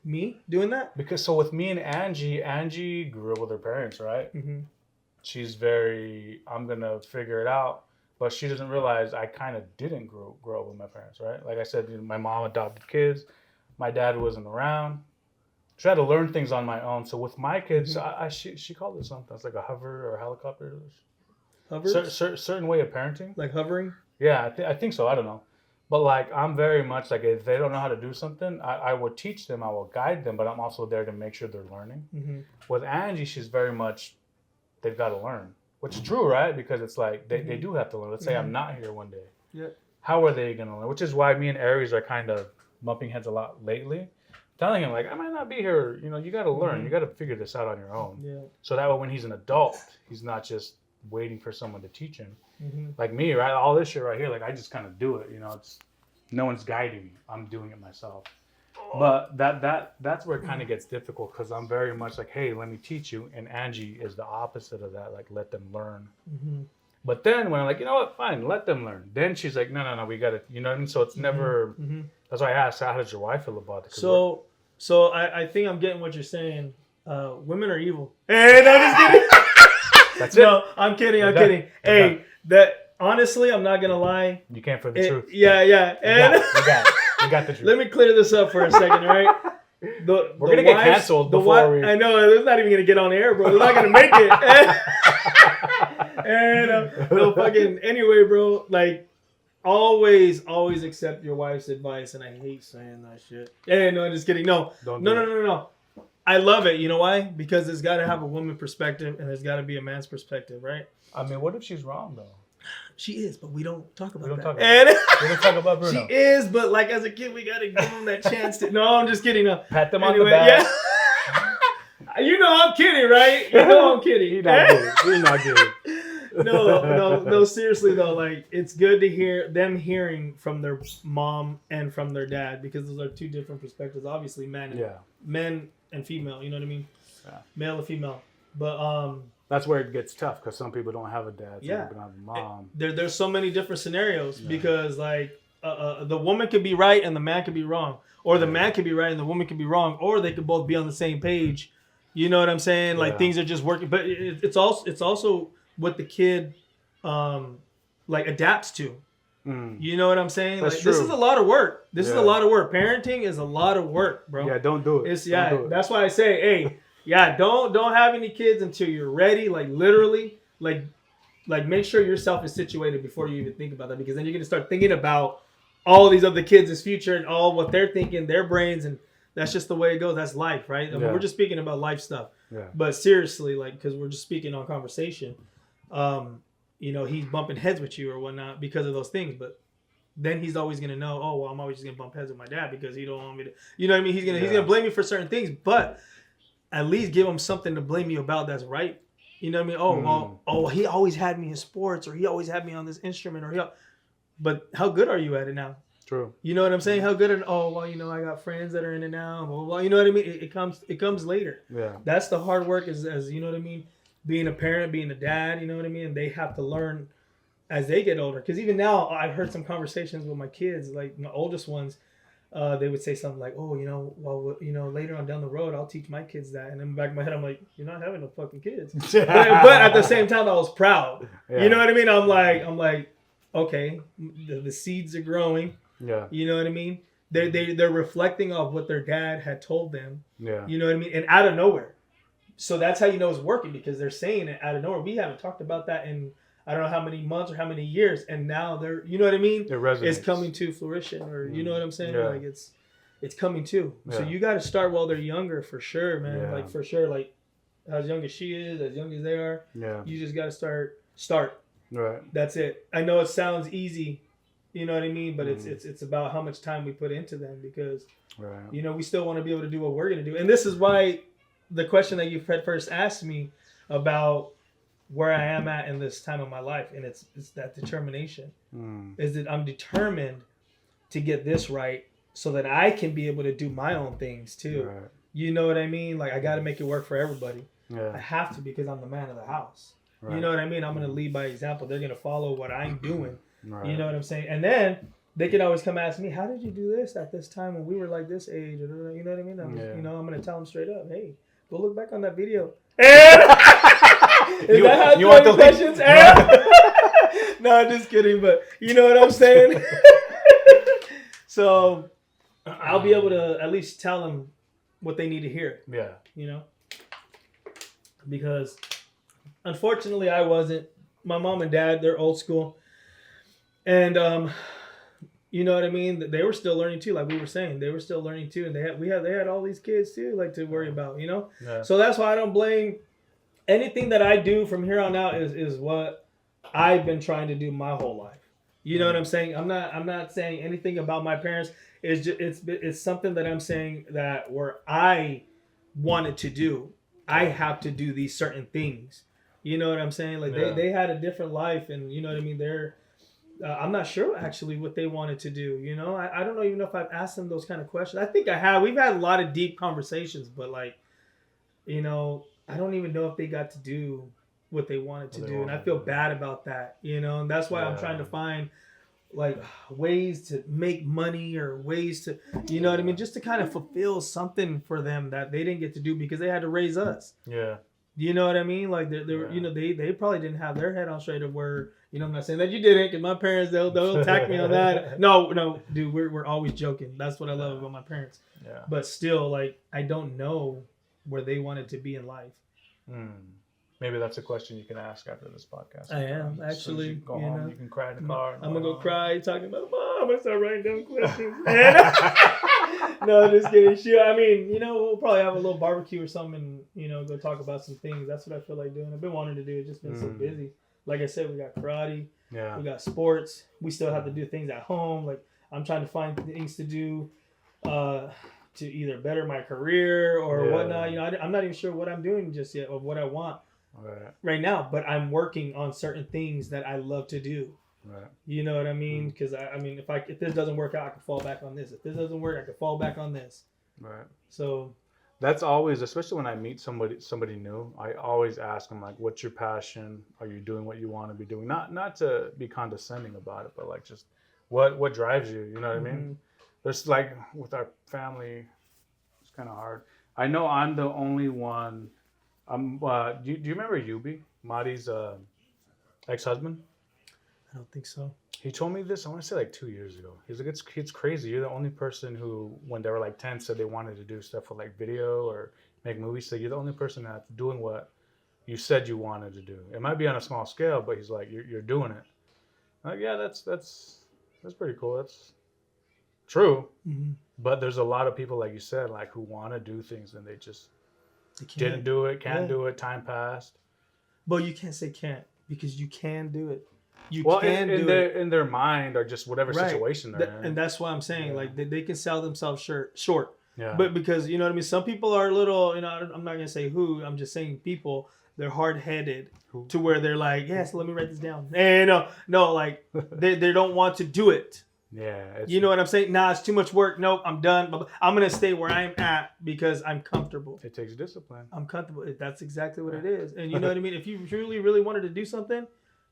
Me doing that? Because so with me and Angie grew up with her parents, right? Mm-hmm. She's very, I'm gonna figure it out, but she doesn't realize I kind of didn't grow up with my parents, right? Like I said, my mom adopted kids, my dad wasn't around. So I had to learn things on my own. So with my kids, she called it something. It's like a hover or a helicopter. Hover? Certain way of parenting. Like hovering? Yeah, I think so. I don't know. But like I'm very much like if they don't know how to do something, I will teach them, I will guide them, but I'm also there to make sure they're learning. Mm-hmm. With Angie, she's very much, they've got to learn, which is true, right? Because it's like they do have to learn. Let's say I'm not here one day. Yeah. How are they going to learn? Which is why me and Aries are kind of bumping heads a lot lately. Telling him like, I might not be here. You know, you got to learn. You got to figure this out on your own. Yeah. So that way when he's an adult, he's not just waiting for someone to teach him. Mm-hmm. Like me, right? All this shit right here, like I just kind of do it. You know, No one's guiding me. I'm doing it myself. But that's where it kind of gets difficult because I'm very much like, hey, let me teach you. And Angie is the opposite of that. Like, let them learn. Mm-hmm. But then when I'm like, you know what, fine, let them learn. Then she's like, no, we got to, you know what I mean? So it's never, that's why I asked, how does your wife feel about it? So I think I'm getting what you're saying. Women are evil. Hey, no, I'm just kidding. That's it. No, I'm kidding. I'm kidding. Hey, that honestly, I'm not gonna lie. You can't for the truth. Yeah. And we got the truth. let me clear this up for a second, right? We're gonna get canceled before we. I know it's not even gonna get on air, bro. They're not gonna make it. And no fucking anyway, bro. Like always accept your wife's advice, and I hate saying that shit. Hey, no, I'm just kidding. No. I love it. You know why? Because it's got to have a woman perspective, and there's got to be a man's perspective, right? I mean, what if she's wrong though? She is, but we don't talk about that. We don't talk about Bruno. She is, but like as a kid, we gotta give them that chance to. No, I'm just kidding. No. Pat them on the back. Yeah. You know I'm kidding, right? You know I'm kidding. You're not kidding. No. Seriously though, like it's good to hear them hearing from their mom and from their dad because those are two different perspectives. Obviously, men and female. You know what I mean? Yeah. Male and female. But that's where it gets tough because some people don't have a dad. Some people don't have a mom. There's so many different scenarios because like the woman could be right and the man could be wrong, or the man could be right and the woman could be wrong, or they could both be on the same page. You know what I'm saying? Like things are just working, but it's also what the kid like adapts to. You know what I'm saying? That's like true. This is a lot of work. This is a lot of work. Parenting is a lot of work, bro. Yeah, don't do it. That's why I say, hey, don't have any kids until you're ready. Like literally, like make sure yourself is situated before you even think about that, because then you're gonna start thinking about all these other kids' future and all what they're thinking, their brains, and that's just the way it goes. That's life, right? I mean, we're just speaking about life stuff. Yeah. But seriously, like, because we're just speaking on conversation. You know, he's bumping heads with you or whatnot because of those things, but then he's always gonna know, oh well, I'm always just gonna bump heads with my dad because he don't want me to, you know what I mean? He's gonna blame me for certain things, but at least give him something to blame you about that's right. You know what I mean? Oh, he always had me in sports, or he always had me on this instrument, but how good are you at it now? True. You know what I'm saying? How good I got friends that are in it now. Blah, blah, blah. You know what I mean? It comes later. Yeah. That's the hard work as you know what I mean? Being a parent, being a dad, you know what I mean? And they have to learn as they get older. Because even now, I've heard some conversations with my kids, like my oldest ones. They would say something like, "Oh, later on down the road, I'll teach my kids that." And in the back of my head, I'm like, "You're not having no fucking kids." but at the same time, I was proud. Yeah. You know what I mean? I'm like, okay, the seeds are growing. Yeah. You know what I mean? They're reflecting off what their dad had told them. Yeah. You know what I mean? And out of nowhere. So that's how you know it's working, because they're saying it out of nowhere. We haven't talked about that in I don't know how many months or how many years, and now they're, you know what I mean? It's coming to fruition, or you know what I'm saying? Yeah. Like it's coming to. Yeah. So you got to start while they're younger, for sure, man. Yeah. Like for sure, like as young as she is, as young as they are. Yeah. You just got to start. Right. That's it. I know it sounds easy, you know what I mean? But it's about how much time we put into them, because you know we still want to be able to do what we're gonna do, and this is why the question that you first asked me about where I am at in this time of my life, and it's that determination. Is that I'm determined to get this right so that I can be able to do my own things too. Right. You know what I mean? Like I got to make it work for everybody. Yeah. I have to, because I'm the man of the house. Right. You know what I mean? I'm going to lead by example. They're going to follow what I'm doing. Right. You know what I'm saying? And then they can always come ask me, how did you do this at this time when we were like this age? You know what I mean? I'm going to tell them straight up, hey, go look back on that video. Is that how you want the questions? No, I'm just kidding, but you know what I'm saying? So I'll be able to at least tell them what they need to hear. Yeah. You know? Because unfortunately I wasn't. My mom and dad, they're old school. And you know what I mean? They were still learning too, like we were saying. They were still learning too, and they had all these kids too, like to worry about, you know? Yeah. So that's why I don't blame anything that I do from here on out is what I've been trying to do my whole life. You know what I'm saying? I'm not saying anything about my parents. It's something that I'm saying that where I wanted to do. I have to do these certain things. You know what I'm saying? Like they had a different life, and you know what I mean? They're I'm not sure actually what they wanted to do. You know, I don't know even know if I've asked them those kind of questions. I think I have. We've had a lot of deep conversations, but like, you know, I don't even know if they got to do what they wanted to do, and I feel bad about that. You know, and that's why I'm trying to find like ways to make money or ways to, you know what I mean, just to kind of fulfill something for them that they didn't get to do because they had to raise us. Yeah. You know what I mean? Like they were, you know, they probably didn't have their head on straight of where, you know, I'm not saying that you didn't, because my parents they'll attack me on that. No, dude, we're always joking. That's what I love about my parents. Yeah. But still, like, I don't know where they wanted to be in life. Maybe that's a question you can ask after this podcast. I am actually. You go home, you can cry in the car. I'm gonna go cry talking about Mom. I'm gonna start writing down questions. No, just kidding. Sure. I mean, you know, we'll probably have a little barbecue or something, and, you know, go talk about some things. That's what I feel like doing. I've been wanting to do it. Just been so busy. Like I said, we got karate. Yeah. We got sports. We still have to do things at home. Like, I'm trying to find things to do to either better my career or whatnot. You know, I'm not even sure what I'm doing just yet or what I want right now. But I'm working on certain things that I love to do. Right. You know what I mean? Because I mean, if this doesn't work out, I can fall back on this. If this doesn't work, I can fall back on this. Right. So that's always, especially when I meet somebody new, I always ask them, like, what's your passion? Are you doing what you want to be doing? Not to be condescending about it, but like just what drives you? You know what I mean? There's like with our family, it's kind of hard. I know I'm the only one. Do you remember Yubi, Mari's ex-husband? I don't think so. He told me this, I want to say like 2 years ago. He's like, it's crazy. You're the only person who, when they were like 10, said they wanted to do stuff with like video or make movies. So you're the only person that's doing what you said you wanted to do. It might be on a small scale, but he's like, you're doing it. I'm like, yeah, that's pretty cool. That's true. But there's a lot of people, like you said, like who want to do things and they just didn't do it, can't do it, time passed. But you can't say can't, because you can do it. You well, can do it in their mind or just whatever situation they're in. And that's why I'm saying, like, they can sell themselves short. Yeah. But because, you know what I mean? Some people are a little, you know, I'm not going to say who, I'm just saying people, they're hard-headed to where they're like, yes, let me write this down. And no, like, they don't want to do it. Yeah. You know what I'm saying? Nah, it's too much work. Nope, I'm done. I'm going to stay where I'm at because I'm comfortable. It takes discipline. I'm comfortable. That's exactly what it is. And you know what I mean? If you truly, really wanted to do something,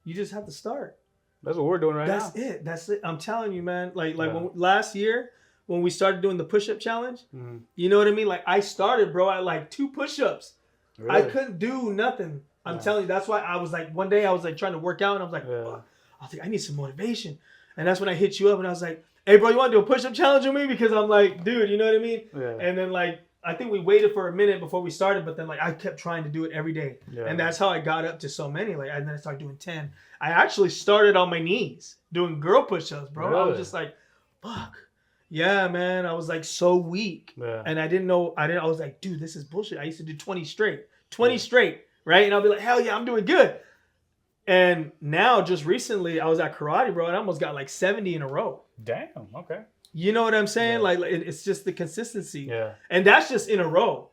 you just have to start. That's what we're doing now. That's it. I'm telling you, man. Like last year when we started doing the push-up challenge, you know what I mean? Like, I started, bro, at like 2 push-ups. Really? I couldn't do nothing. I'm telling you. That's why I was like, one day I was like trying to work out and I was like, I think I need some motivation. And that's when I hit you up and I was like, hey, bro, you want to do a push-up challenge with me? Because I'm like, dude, you know what I mean? Yeah. And then like, I think we waited for a minute before we started, but then like I kept trying to do it every day. Yeah. And that's how I got up to so many. Like, and then I started doing 10. I actually started on my knees doing girl push-ups, bro. Really? I was just like, fuck. Yeah, man. I was like so weak. Yeah. And I didn't know, I was like, dude, this is bullshit. I used to do 20 straight. 20 straight, right? And I'll be like, hell yeah, I'm doing good. And now, just recently, I was at karate, bro, and I almost got like 70 in a row. Damn, okay. You know what I'm saying? Yeah. Like it's just the consistency. Yeah. And that's just in a row.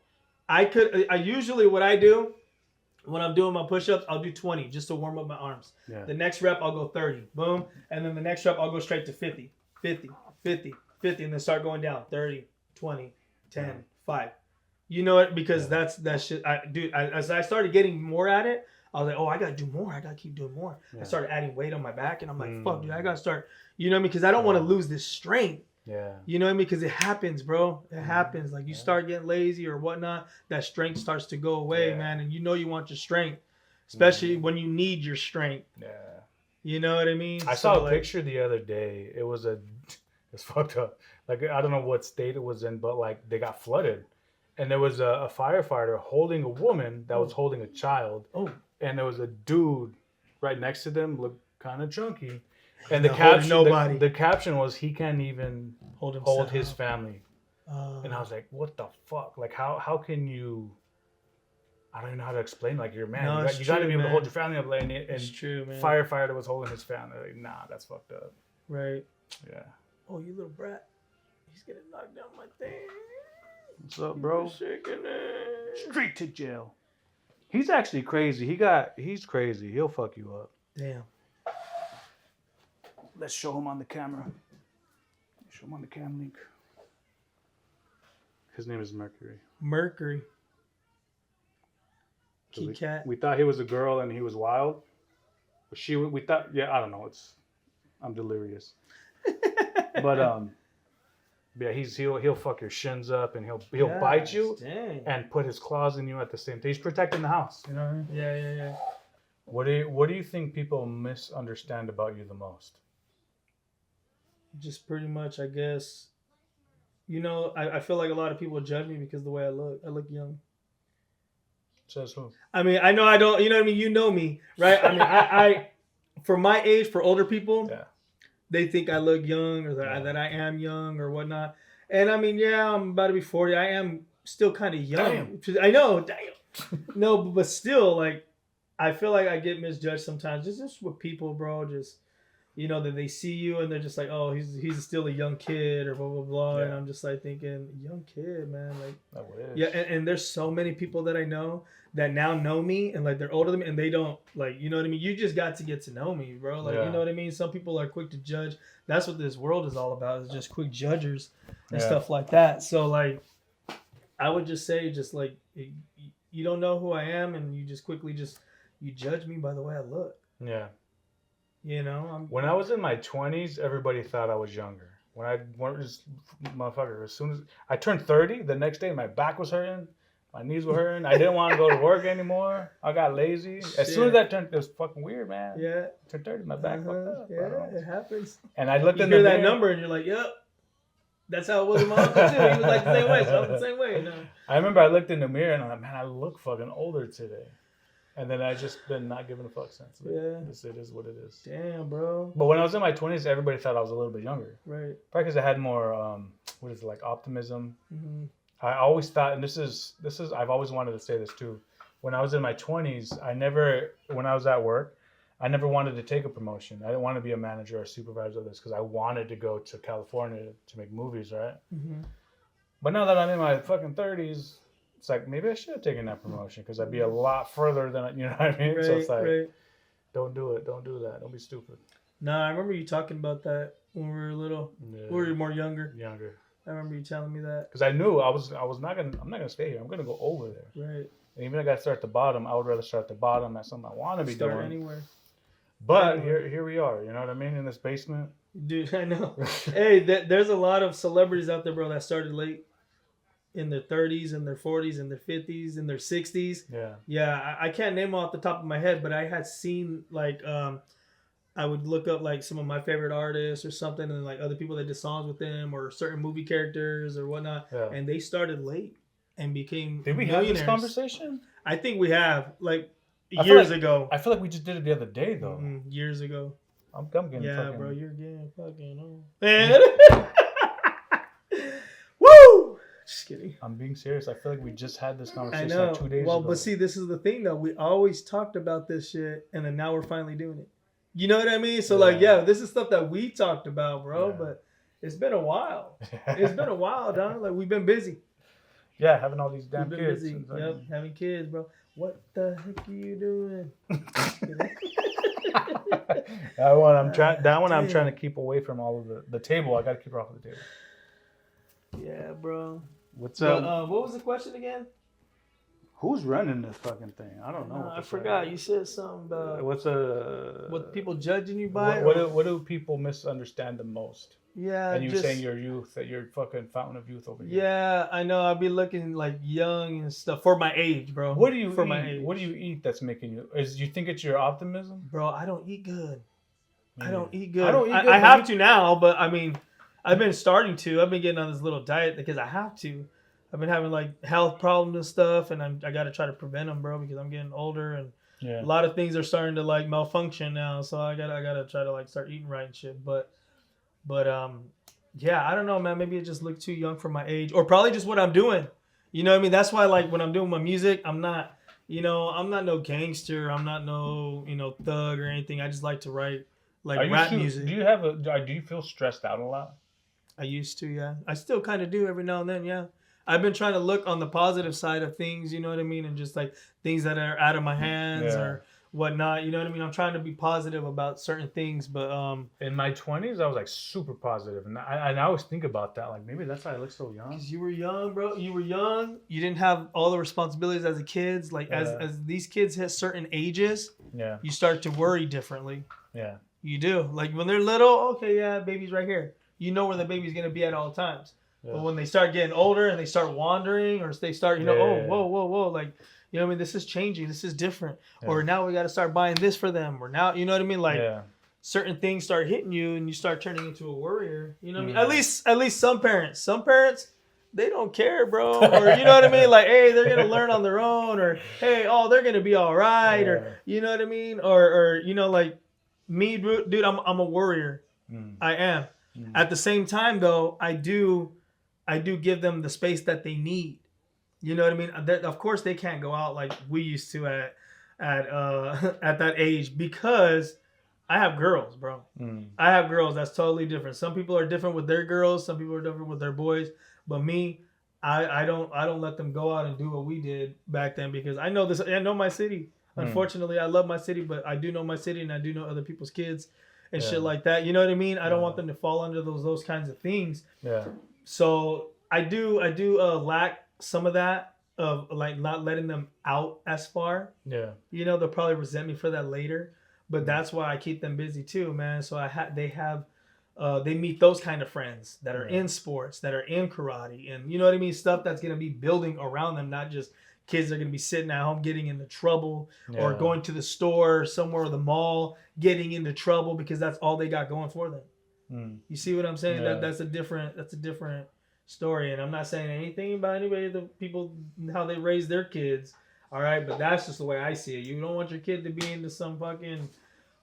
I usually, what I do when I'm doing my push-ups, I'll do 20 just to warm up my arms. Yeah. The next rep, I'll go 30. Boom. And then the next rep, I'll go straight to 50. 50, 50, 50, and then start going down. 30, 20, 10, 5. You know what? Because that's shit. As I started getting more at it, I was like, oh, I got to do more. I got to keep doing more. Yeah. I started adding weight on my back, and I'm like, fuck, dude, I got to start, you know what I mean? Because I don't want to lose this strength. Yeah. You know what I mean? Because it happens, bro. It happens. Like, you start getting lazy or whatnot, that strength starts to go away, man. And you know you want your strength, especially when you need your strength. Yeah. You know what I mean? I saw a picture the other day. It's fucked up. Like, I don't know what state it was in, but like they got flooded. And there was a firefighter holding a woman that was holding a child. Oh. And there was a dude right next to them, looked kind of chunky. And the caption was, he can't even hold his family. And I was like, what the fuck? Like, how can you? I don't even know how to explain. Like, you're a man. No, you got to be able to hold your family up. And it's true, man. Firefighter was holding his family. Like, nah, that's fucked up. Right. Yeah. Oh, you little brat. He's gonna knock down my thing. What's up, bro? Shaking it. Straight to jail. He's actually crazy. He's crazy. He'll fuck you up. Damn. Let's show him on the camera. Show him on the cam link. His name is Mercury. Mercury. Key cat. We thought he was a girl and he was wild. But we thought, yeah, I don't know. I'm delirious. But yeah, he'll fuck your shins up and he'll bite you and put his claws in you at the same time. He's protecting the house. You know what I mean? Yeah. What do you think people misunderstand about you the most? Just pretty much, I guess. You know, I feel like a lot of people judge me because of the way I look. I look young. Says who? I mean, I know I don't. You know what I mean? You know me, right? I mean, I for my age, for older people, they think I look young or that I am young or whatnot. And I mean, yeah, I'm about to be 40. I am still kind of young. Damn. I know. Damn. No, but still, like, I feel like I get misjudged sometimes. Just with people, bro. Just, you know, that they see you and they're just like, oh, he's still a young kid or blah, blah, blah. Yeah. And I'm just like thinking, young kid, man. Like, I wish. Yeah, and there's so many people that I know that now know me and like they're older than me and they don't, like, you know what I mean? You just got to get to know me, bro. Like, you know what I mean? Some people are quick to judge. That's what this world is all about, is just quick judgers and stuff like that. So, like, I would just say, just like, you don't know who I am and you just quickly you judge me by the way I look. Yeah. You know? When I was in my 20s, everybody thought I was younger. When I was, motherfucker, as soon as I turned 30, the next day my back was hurting. My knees were hurting. I didn't want to go to work anymore. I got lazy. As soon as I turned, it was fucking weird, man. Yeah. I turned 30, my back fucked up. Yeah, it happens. And I looked in the mirror. You hear that number and you're like, yep. That's how it was in my uncle too. He was like the same way. So I'm the same way. No. I remember I looked in the mirror and I'm like, man, I look fucking older today. And then I just been not giving a fuck since. Like, it is what it is. Damn, bro. But when I was in my 20s, everybody thought I was a little bit younger. Right. Probably because I had more, like optimism. Mm-hmm. I always thought, and this is I've always wanted to say this too. When I was in my 20s, when I was at work, I never wanted to take a promotion. I didn't want to be a manager or supervisor of this because I wanted to go to California to make movies, right? Mm-hmm. But now that I'm in my fucking 30s, it's like, maybe I should have taken that promotion because I'd be a lot further than, you know what I mean? Right, so it's like, don't do it. Don't do that. Don't be stupid. Nah, I remember you talking about that when we were little. Yeah. We were more younger. I remember you telling me that. Because I knew I'm not gonna stay here. I'm gonna go over there. Right. And even if I got to start at the bottom, I would rather start at the bottom at something I want to be doing. Start anywhere. But here we are. You know what I mean? In this basement. Dude, I know. Hey, there's a lot of celebrities out there, bro, that started late. In their 30s, in their 40s, in their 50s, in their 60s. Yeah. Yeah, I can't name them off the top of my head, but I had seen, like, I would look up, like, some of my favorite artists or something, and, like, other people that did songs with them or certain movie characters or whatnot. Yeah. And they started late and became Did we have this conversation? I think we have, like, years ago. I feel like we just did it the other day, though. Mm-hmm. Years ago. I'm getting fucking... bro, you're getting fucking old. Woo! Just kidding. I'm being serious. I feel like we just had this conversation I know. Like 2 days ago. Well, but see, this is the thing, though. We always talked about this shit, and then now we're finally doing it. You know what I mean? So, this is stuff that we talked about, bro, but it's been a while. It's been a while, Don. Like, we've been busy. Yeah, having all these damn kids. Busy. Yep, having kids, bro. What the heck are you doing? I'm trying to keep away from all of the table. I got to keep her off of the table. Yeah, bro. What's up? What was the question again? Who's running this fucking thing? I don't know. I forgot. You said something about what people judging you by. What do people misunderstand the most? Yeah, and you saying your youth, that you're fucking fountain of youth over here. Yeah, I know. I'll be looking like young and stuff for my age, bro. What do you eat? My age. What do you eat that's making you? You think it's your optimism, bro? I don't eat good. Yeah. I don't eat good. I have to now, but I mean, I've been starting to. I've been getting on this little diet because I have to. I've been having like health problems and stuff, and I got to try to prevent them, bro, because I'm getting older and a lot of things are starting to like malfunction now. So I gotta try to like start eating right and shit. But yeah, I don't know, man. Maybe it just looked too young for my age, or probably just what I'm doing. You know what I mean? That's why, like, when I'm doing my music, I'm not no gangster. I'm not no thug or anything. I just like to write like rap music. Do you feel stressed out a lot? I used to, yeah. I still kind of do every now and then, yeah. I've been trying to look on the positive side of things, you know what I mean, and just like things that are out of my hands whatnot. You know what I mean? I'm trying to be positive about certain things, but In my 20s, I was like super positive, and I always think about that. Like maybe that's why I look so young. because you were young, bro. You were young. You didn't have all the responsibilities as a kid. Like as these kids hit certain ages, Yeah, you start to worry differently. yeah, You do. Like when they're little, okay, yeah, baby's right here. You know where the baby's gonna be at all times. yeah. But when they start getting older and they start wandering, or they start, oh, whoa, whoa, whoa, like, you know what I mean? This is changing. This is different. Yeah. Or now we got to start buying this for them. Or now, you know what I mean? Like, Yeah. certain things start hitting you, and you start turning into a warrior. You know what I mean? Mm. At least some parents. Some parents, they don't care, bro. Or you know what I mean? Like, hey, they're gonna learn on their own. Or hey, oh, they're gonna be all right. Yeah. Or you know what I mean? Or you know, like me, dude, I'm a warrior. Mm. I am. Mm. At the same time, though, I do give them the space that they need. You know what I mean? Of course, they can't go out like we used to at at that age, because I have girls, bro. Mm. I have girls. That's totally different. Some people are different with their girls. Some people are different with their boys. But me, I don't let them go out and do what we did back then, because I know this. I know my city. Unfortunately, I love my city, but I do know my city, and I do know other people's kids and shit like that. You know what I mean? I don't want them to fall under those kinds of things. Yeah. So I do lack some of that, of like not letting them out as far. Yeah. You know, they'll probably resent me for that later, but that's why I keep them busy too, man. So they meet those kind of friends that are in sports, that are in karate, and you know what I mean, stuff that's gonna be building around them, not just kids that are gonna be sitting at home getting into trouble, or going to the store somewhere, or the mall, getting into trouble because that's all they got going for them. Mm. You see what I'm saying? Yeah. That's a different story, and I'm not saying anything about anybody, the people, how they raise their kids. All right, but that's just the way I see it. You don't want your kid to be into some fucking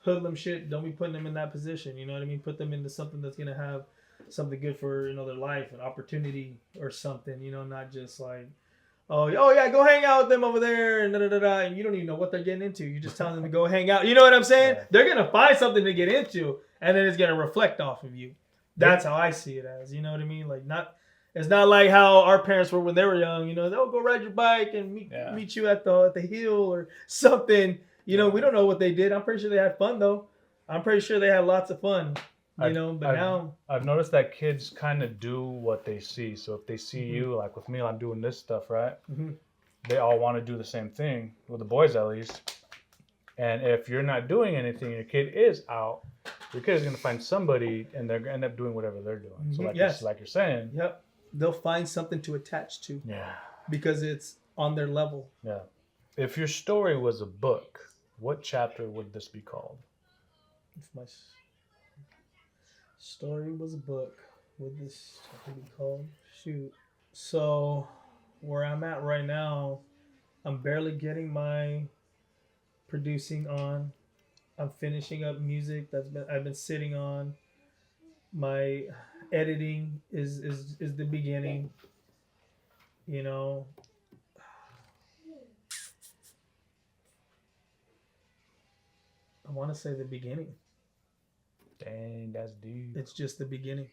hoodlum shit. Don't be putting them in that position. You know what I mean? Put them into something that's gonna have something good for, you know, their life, an opportunity or something. You know, not just like, oh yeah, go hang out with them over there, and and you don't even know what they're getting into. You're just telling them to go hang out. You know what I'm saying? Yeah. They're gonna find something to get into, and then it's gonna reflect off of you. That's how I see it as. You know what I mean? Like, it's not like how our parents were when they were young. You know, they'll go ride your bike and meet you at the hill or something. You know, we don't know what they did. I'm pretty sure they had fun though. I'm pretty sure they had lots of fun. Now I've noticed that kids kind of do what they see. So if they see you, like with me, I'm doing this stuff, right? They all want to do the same thing, with the boys at least. And if you're not doing anything, your kid is out, your kid is going to find somebody, and they're going to end up doing whatever they're doing. So like you're saying. Yep. They'll find something to attach to. Yeah. Because it's on their level. Yeah. If your story was a book, what chapter would this be called? If my story was a book, would this chapter be called? Shoot. So, where I'm at right now, I'm barely getting my producing on. I'm finishing up music I've been sitting on. My editing is the beginning. You know, I want to say the beginning. Dang, that's deep. It's just the beginning.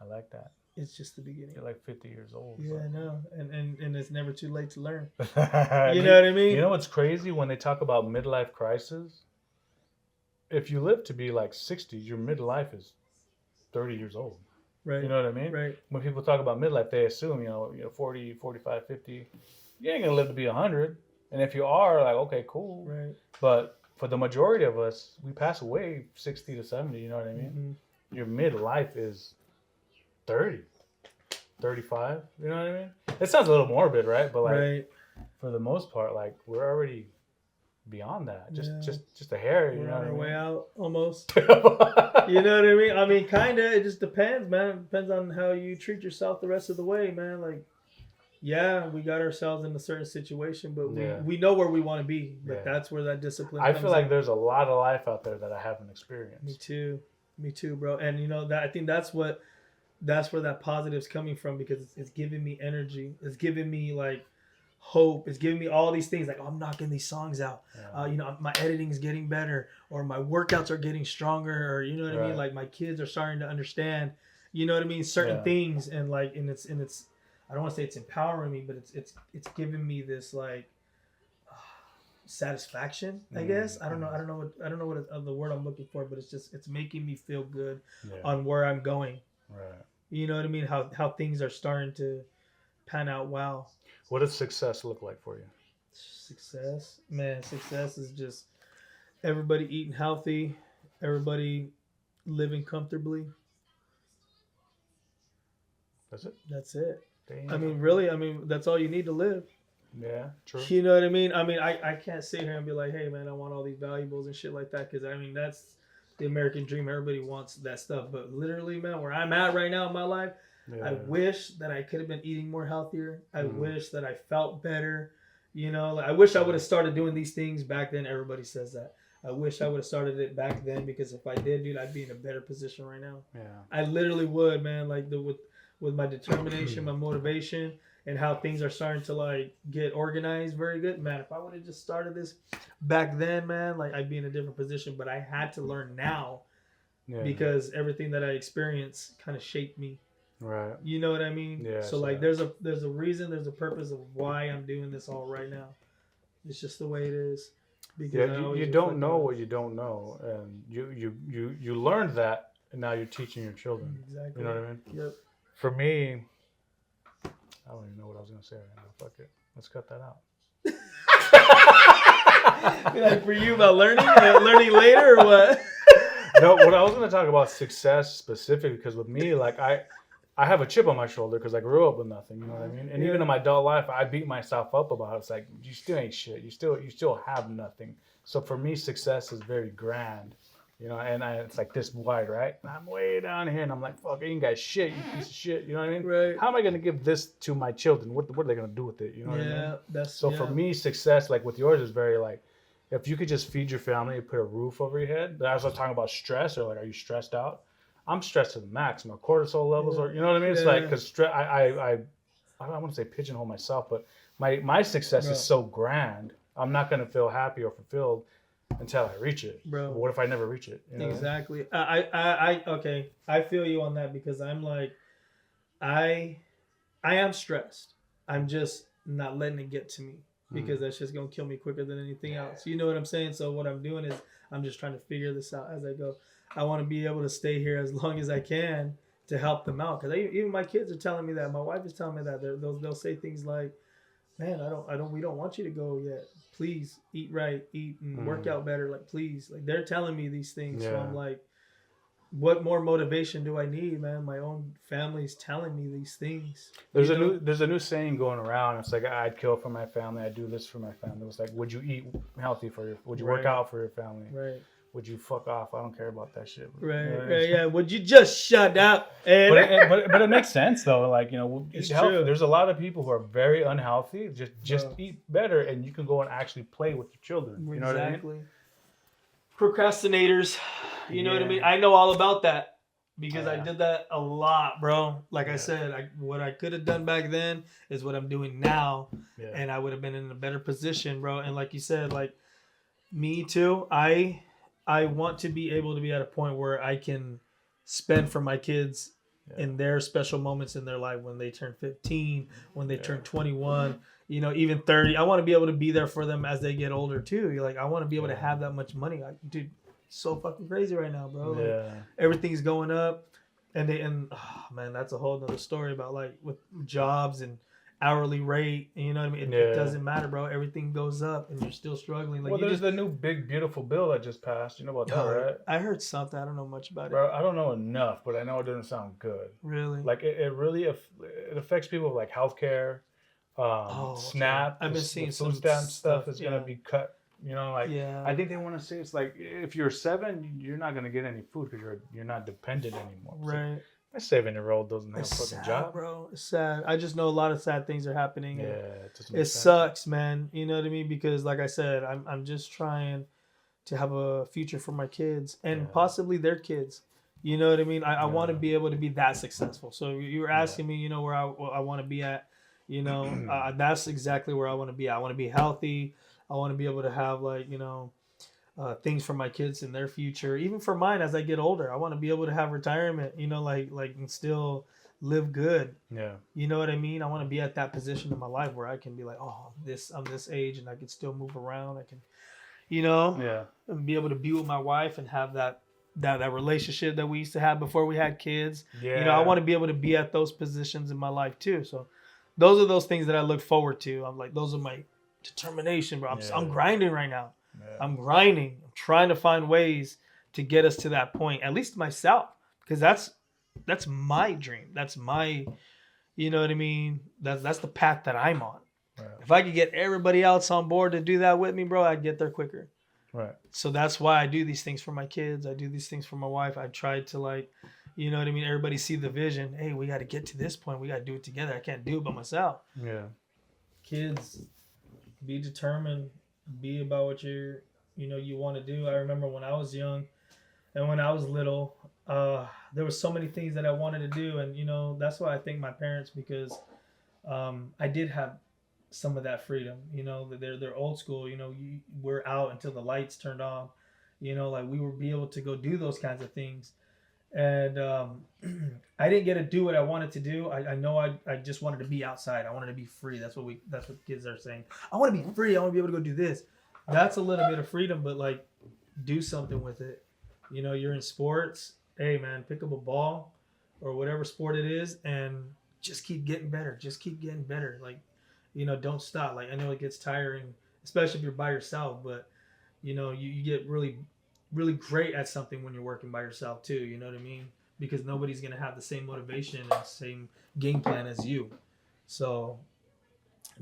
I like that. It's just the beginning. You're like 50 years old. Yeah, I know. And it's never too late to learn. You know what I mean? You know what's crazy? When they talk about midlife crisis, if you live to be like 60, your midlife is 30 years old. Right. You know what I mean? Right. When people talk about midlife, they assume, 40, 45, 50, you ain't going to live to be 100. And if you are, like, okay, cool. Right. But for the majority of us, we pass away 60 to 70, you know what I mean? Your midlife is 30, 35, you know what I mean? It sounds a little morbid, right? But like, for the most part, like, we're already beyond that. Just a hair, you we're know on what I our mean? way out, almost. You know what I mean? I mean, kind of. It just depends, man. It depends on how you treat yourself the rest of the way, man. Like, yeah, we got ourselves in a certain situation, but we know where we want to be. But that's where that discipline comes feel like in. there's a lot of life out there that I haven't experienced. Me too, bro. And you know that I think that's where that positive's coming from, because it's giving me energy. It's giving me like hope. It's giving me all these things, like, oh, I'm knocking these songs out. My editing is getting better, or my workouts are getting stronger, or you know what I mean. Like, my kids are starting to understand, you know what I mean, certain things, and like, and it's I don't want to say it's empowering me, but it's giving me this like satisfaction, I guess. I don't know what the word I'm looking for, but it's making me feel good Yeah. on where I'm going. Right. You know what I mean? How things are starting to pan out. Wow. What does success look like for you? Success, man. Success is just everybody eating healthy, everybody living comfortably. That's it. That's it. Damn. I mean, really, I mean, that's all you need to live. Yeah. True. You know what I mean? I mean, I can't sit here and be like, hey, man, I want all these valuables and shit like that. Because, I mean, that's the American dream. Everybody wants that stuff. But literally, man, where I'm at right now in my life, Yeah. I wish that I could have been eating more healthier. I wish that I felt better. You know, like, I wish I would have started doing these things back then. Everybody says that. I wish I would have started it back then, because if I did, dude, I'd be in a better position right now. Yeah. I literally would, man. Like with my determination, my motivation, and how things are starting to like get organized very good. Man, if I would have just started this back then, man, like I'd be in a different position. But I had to learn now, because everything that I experienced kind of shaped me. Right. You know what I mean? Yeah. So like there's a reason, there's a purpose of why I'm doing this all right now. It's just the way it is. Because you don't know what you don't know, and you learned that, and now you're teaching your children. Exactly. You know what I mean? Yep. For me, I don't even know what I was gonna say right now. Fuck it. Let's cut that out. Like for you about learning later or what? No, what I was gonna talk about success specifically, because with me, like I have a chip on my shoulder because I grew up with nothing. You know what I mean? And even in my adult life, I beat myself up about it. It's like, you still ain't shit. You still have nothing. So for me, success is very grand. You know, and it's like this wide, right? And I'm way down here, and I'm like, fuck, you ain't got shit, you piece of shit. You know what I mean? Right. How am I gonna give this to my children? What are they gonna do with it? You know what I mean? That's So for me, success, like with yours, is very like, if you could just feed your family, put a roof over your head. As I was talking about stress, or like, are you stressed out? I'm stressed to the max. My cortisol levels are, you know what I mean? It's like, because I don't want to say pigeonhole myself, but my success is so grand. I'm not gonna feel happy or fulfilled until I reach it. Bro, what if I never reach it? You know exactly. I okay. I feel you on that, because I'm like, I am stressed. I'm just not letting it get to me, because that's just gonna kill me quicker than anything else. You know what I'm saying? So what I'm doing is I'm just trying to figure this out as I go. I want to be able to stay here as long as I can to help them out, because even my kids are telling me that. My wife is telling me that. They'll say things like, man, we don't want you to go yet. Please eat right, eat and work out better. Like, please, like they're telling me these things. So I'm like, what more motivation do I need, man? My own family's telling me these things. There's a new saying going around. It's like, I'd kill for my family. I'd do this for my family. It's like, would you eat healthy would you work out for your family? Right. Would you fuck off? I don't care about that shit. Right, you know right, yeah. Would you just shut up? And but it makes sense though. Like, you know, it's healthy. True. There's a lot of people who are very unhealthy. Just eat better, and you can go and actually play with your children. You know what I mean? Procrastinators. You know what I mean? I know all about that, because I did that a lot, bro. Like I said, what I could have done back then is what I'm doing now, and I would have been in a better position, bro. And like you said, like me too. I want to be able to be at a point where I can spend for my kids in their special moments in their life, when they turn 15, when they turn 21, you know, even 30. I want to be able to be there for them as they get older too. You're like, I want to be able to have that much money. Dude, it's so fucking crazy right now, bro. Like, everything's going up, and oh, man, that's a whole nother story about like with jobs and hourly rate. You know what I mean? It doesn't matter, bro. Everything goes up, and you're still struggling. Like, well, there's the new big beautiful bill that just passed. You know about that, right? I heard something. I don't know much about it. Bro, I don't know enough, but I know it doesn't sound good. Really? Like it really it affects people with like healthcare, SNAP. I've been seeing some food stamp stuff is gonna be cut. You know, like I think they want to say it's like, if you're 7, you're not gonna get any food because you're not dependent anymore. Right. My 7-year-old doesn't have a fucking job, bro. It's sad. I just know a lot of sad things are happening. Yeah, it sucks, man. You know what I mean? Because like I said, I'm just trying to have a future for my kids and possibly their kids. You know what I mean? I want to be able to be that successful. So you were asking me, you know, where I want to be at. You know, that's exactly where I want to be. I want to be healthy. I want to be able to have, like, you know, things for my kids in their future, even for mine as I get older. I want to be able to have retirement, you know, like instill live good. Yeah. You know what I mean? I want to be at that position in my life where I can be like, oh, I'm this age and I can still move around. I can, you know, Yeah. and be able to be with my wife and have that relationship that we used to have before we had kids. Yeah. You know, I want to be able to be at those positions in my life too. So those are those things that I look forward to. I'm like, those are my determination, bro. I'm grinding right now. Yeah. I'm grinding. I'm trying to find ways to get us to that point, at least myself, because that's my dream. That's my, you know what I mean? That's the path that I'm on. Right. If I could get everybody else on board to do that with me, bro, I'd get there quicker. Right. So that's why I do these things for my kids. I do these things for my wife. I tried to, like, you know what I mean? Everybody see the vision. Hey, we got to get to this point. We got to do it together. I can't do it by myself. Yeah. Kids, be determined. Be about what you want to do. I remember when I was young and when I was little, there were so many things that I wanted to do. And, that's why I thank my parents, because I did have some of that freedom. They're old school. We're out until the lights turned on. Like we would be able to go do those kinds of things. And I didn't get to do what I wanted to do. I know I just wanted to be outside. I wanted to be free. That's what kids are saying. I want to be free. I want to be able to go do this. That's a little bit of freedom, but like, do something with it. You're in sports. Hey man, pick up a ball or whatever sport it is and just keep getting better. Just keep getting better. Like, don't stop. Like, I know it gets tiring, especially if you're by yourself, but you get really, really great at something when you're working by yourself too. You know what I mean? Because nobody's going to have the same motivation and same game plan as you. So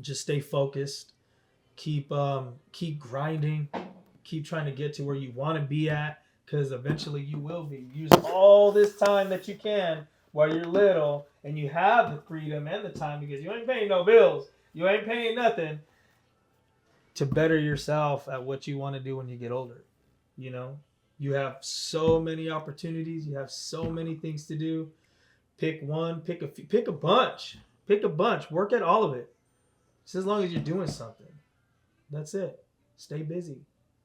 just stay focused, keep grinding, keep trying to get to where you want to be at, because eventually you will be. Use all this time that you can while you're little and you have the freedom and the time, because you ain't paying no bills. You ain't paying nothing, to better yourself at what you want to do when you get older. You have so many opportunities. You have so many things to do. Pick one, pick a bunch. Pick a bunch. Work at all of it. Just as long as you're doing something. That's it. Stay busy.